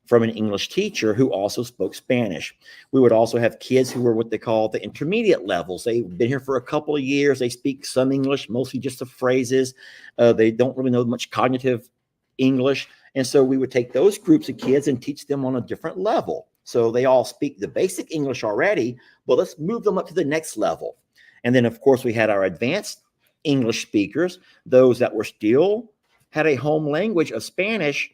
from an English teacher who also spoke Spanish. We would also have kids who were what they call the intermediate levels. They've been here for a couple of years. They speak some English, mostly just the phrases. They don't really know much cognitive English. And so we would take those groups of kids and teach them on a different level. So they all speak the basic English already, but let's move them up to the next level. And then, of course, we had our advanced English speakers, those that were still had a home language of Spanish,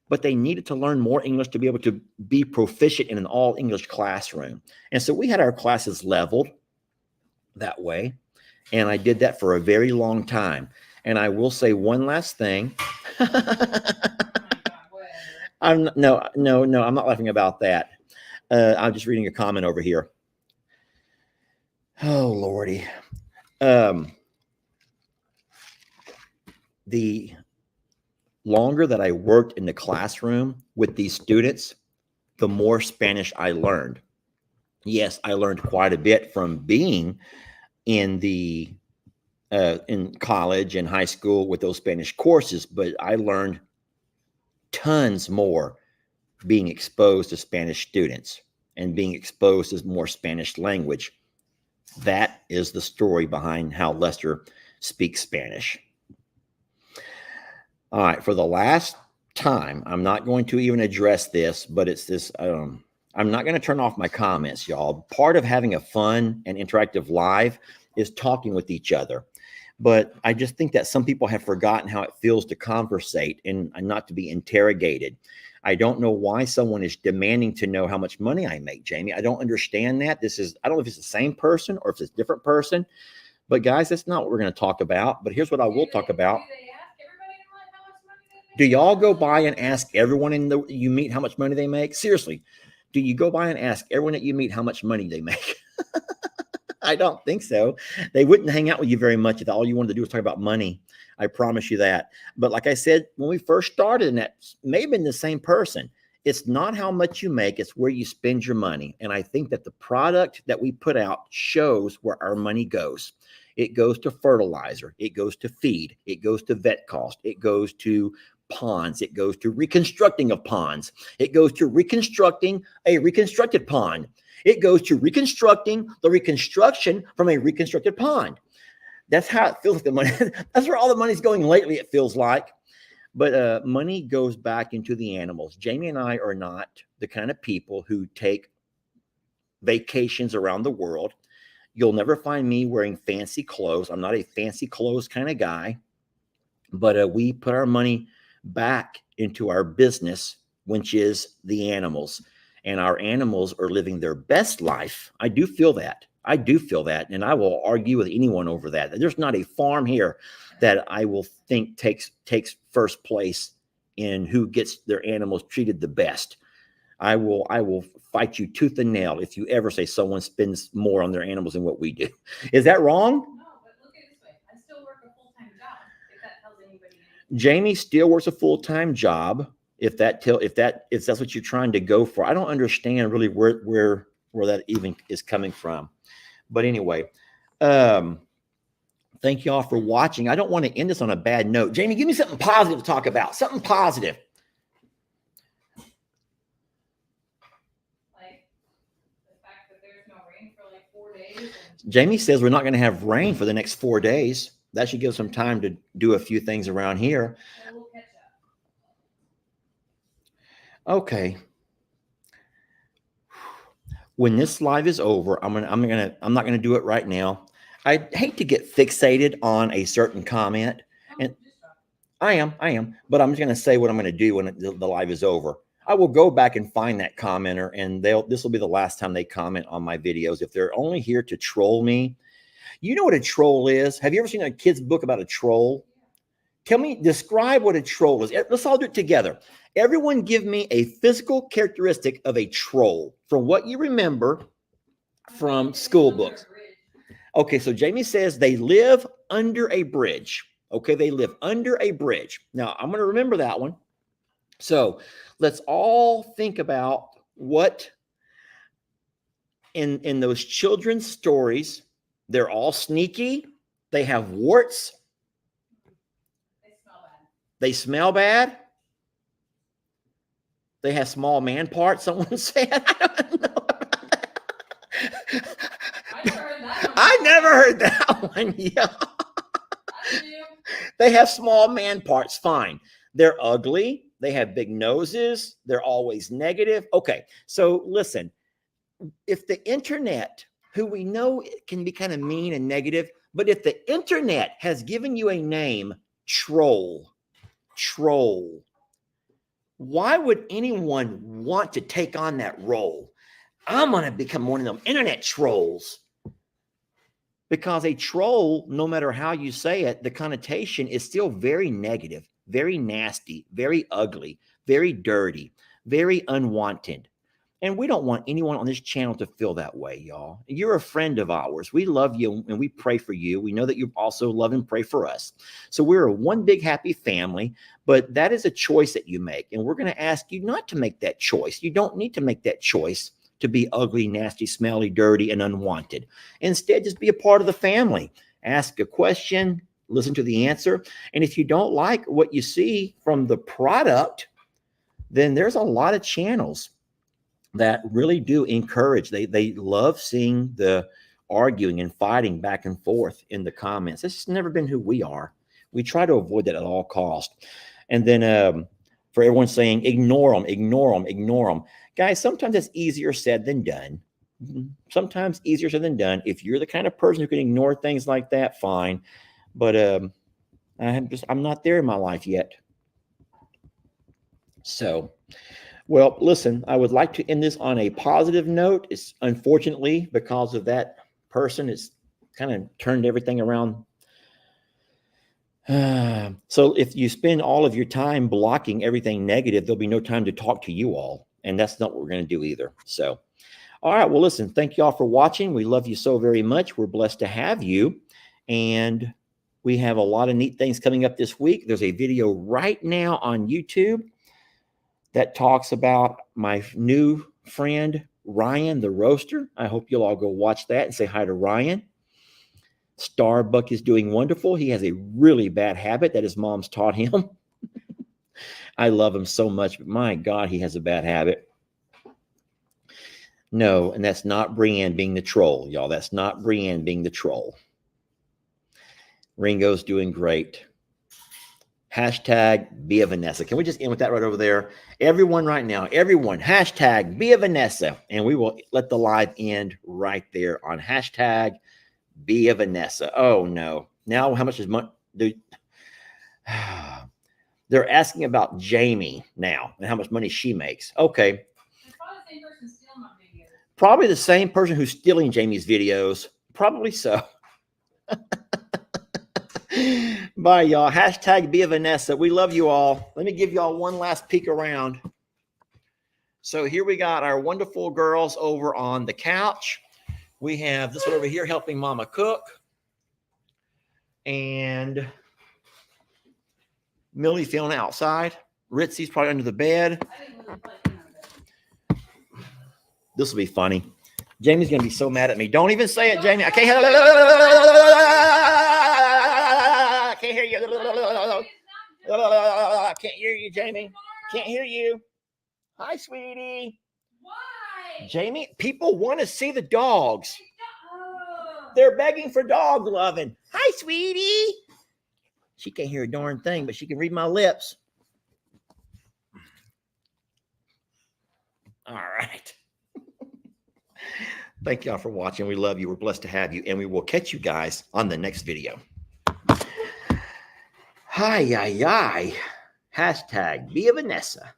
but they needed to learn more English to be able to be proficient in an all English classroom. And so we had our classes leveled that way. And I did that for a very long time. And I will say one last thing. I'm not laughing about that. I'm just reading a comment over here. Oh, Lordy. The longer that I worked in the classroom with these students, the more Spanish I learned. Yes, I learned quite a bit from being in the in college and high school with those Spanish courses, but I learned tons more being exposed to Spanish students and being exposed to more Spanish language. That is the story behind how Lester speaks Spanish. All right, for the last time, I'm not going to even address this, but it's this, I'm not going to turn off my comments, y'all. Part of having a fun and interactive live is talking with each other. But I just think that some people have forgotten how it feels to conversate and not to be interrogated. I don't know why someone is demanding to know how much money I make, Jamie. I don't understand that. I don't know if it's the same person or if it's a different person. But guys, that's not what we're going to talk about. But here's what I will talk about. Do y'all go by and ask everyone you meet how much money they make? Seriously, do you go by and ask everyone that you meet how much money they make? I don't think so. They wouldn't hang out with you very much if all you wanted to do was talk about money. I promise you that. But like I said, when we first started, and that may have been the same person, it's not how much you make, it's where you spend your money. And I think that the product that we put out shows where our money goes. It goes to fertilizer, it goes to feed, it goes to vet cost, it goes to ponds, it goes to reconstructing of ponds, it goes to reconstructing a reconstructed pond, it goes to reconstructing the reconstruction from a reconstructed pond. That's how it feels like the money. That's where all the money's going lately, it feels like. But money goes back into the animals. Jamie and I are not the kind of people who take vacations around the world. You'll never find me wearing fancy clothes. I'm not a fancy clothes kind of guy. But we put our money back into our business, which is the animals. And our animals are living their best life. I do feel that. I do feel that. And I will argue with anyone over that. There's not a farm here that I will think takes first place in who gets their animals treated the best. I will fight you tooth and nail if you ever say someone spends more on their animals than what we do. Is that wrong? No, but look at it this way. I still work a full-time job, if that tells anybody anything. Jamie still works a full-time job. If that's what you're trying to go for. I don't understand really where that even is coming from. But anyway, thank you all for watching. I don't want to end this on a bad note. Jamie, give me something positive to talk about. Something positive. Like the fact that there's no rain for like 4 days. Jamie says we're not going to have rain for the next 4 days. That should give us some time to do a few things around here. We'll catch up. Okay. When this live is over, I'm not gonna do it right now. I hate to get fixated on a certain comment, and I am, but I'm just gonna say what I'm gonna do when the live is over. I will go back and find that commenter, and this will be the last time they comment on my videos. If they're only here to troll me, you know what a troll is? Have you ever seen a kid's book about a troll? Describe what a troll is. Let's all do it together. Everyone give me a physical characteristic of a troll from what you remember from school books. Okay, so Jamie says they live under a bridge. Okay, they live under a bridge. Now, I'm going to remember that one. So let's all think about what in those children's stories, they're all sneaky. They have warts. They smell bad. They have small man parts, someone said. I don't know about that. I never heard that one. Yeah. They have small man parts. Fine. They're ugly. They have big noses. They're always negative. Okay. So listen, if the internet, who we know can be kind of mean and negative, but if the internet has given you a name, troll, why would anyone want to take on that role? I'm going to become one of them internet trolls. Because a troll, no matter how you say it, the connotation is still very negative, very nasty, very ugly, very dirty, very unwanted. And we don't want anyone on this channel to feel that way, y'all. You're a friend of ours. We love you and we pray for you. We know that you also love and pray for us. So we're a one big happy family, but that is a choice that you make. And we're going to ask you not to make that choice. You don't need to make that choice to be ugly, nasty, smelly, dirty, and unwanted. Instead, just be a part of the family. Ask a question, listen to the answer. And if you don't like what you see from the product, then there's a lot of channels that really do encourage. They love seeing the arguing and fighting back and forth in the comments. It's just never been who we are. We try to avoid that at all costs. And then for everyone saying, ignore them. Guys, sometimes it's easier said than done. Sometimes easier said than done. If you're the kind of person who can ignore things like that, fine. But I'm not there in my life yet. So, well, listen, I would like to end this on a positive note. It's unfortunately because of that person, it's kind of turned everything around. So if you spend all of your time blocking everything negative, there'll be no time to talk to you all. And that's not what we're going to do either. So, all right. Well, listen, thank you all for watching. We love you so very much. We're blessed to have you. And We have a lot of neat things coming up this week. There's a video right now on YouTube that talks about my new friend, Ryan the Roaster. I hope you'll all go watch that and say hi to Ryan. Starbuck is doing wonderful. He has a really bad habit that his mom's taught him. I love him so much, but my God, he has a bad habit. No, and that's not Brienne being the troll, y'all. That's not Brienne being the troll. Ringo's doing great. Hashtag be a Vanessa. Can we just end with that right over there? Everyone right now, everyone, hashtag be a Vanessa. And we will let the live end right there on hashtag be a Vanessa. Oh, no. Now, how much is money? They're asking about Jamie now and how much money she makes. Okay. Probably the same person who's stealing Jamie's videos. Probably so. Bye, y'all. Hashtag be a Vanessa. We love you all. Let me give y'all one last peek around. So here we got our wonderful girls over on the couch. We have this one over here helping Mama cook. And Millie feeling outside. Ritzy's probably under the bed. This will be funny. Jamie's going to be so mad at me. Don't even say it, Jamie. I can't hear you. I can't hear you, Jamie. Can't hear you. Hi, sweetie. Why? Jamie, people want to see the dogs. They're begging for dog loving. Hi, sweetie. She can't hear a darn thing, but she can read my lips. All right. Thank y'all for watching. We love you. We're blessed to have you. And we will catch you guys on the next video. Hi, hi, hi. Hashtag be a Vanessa.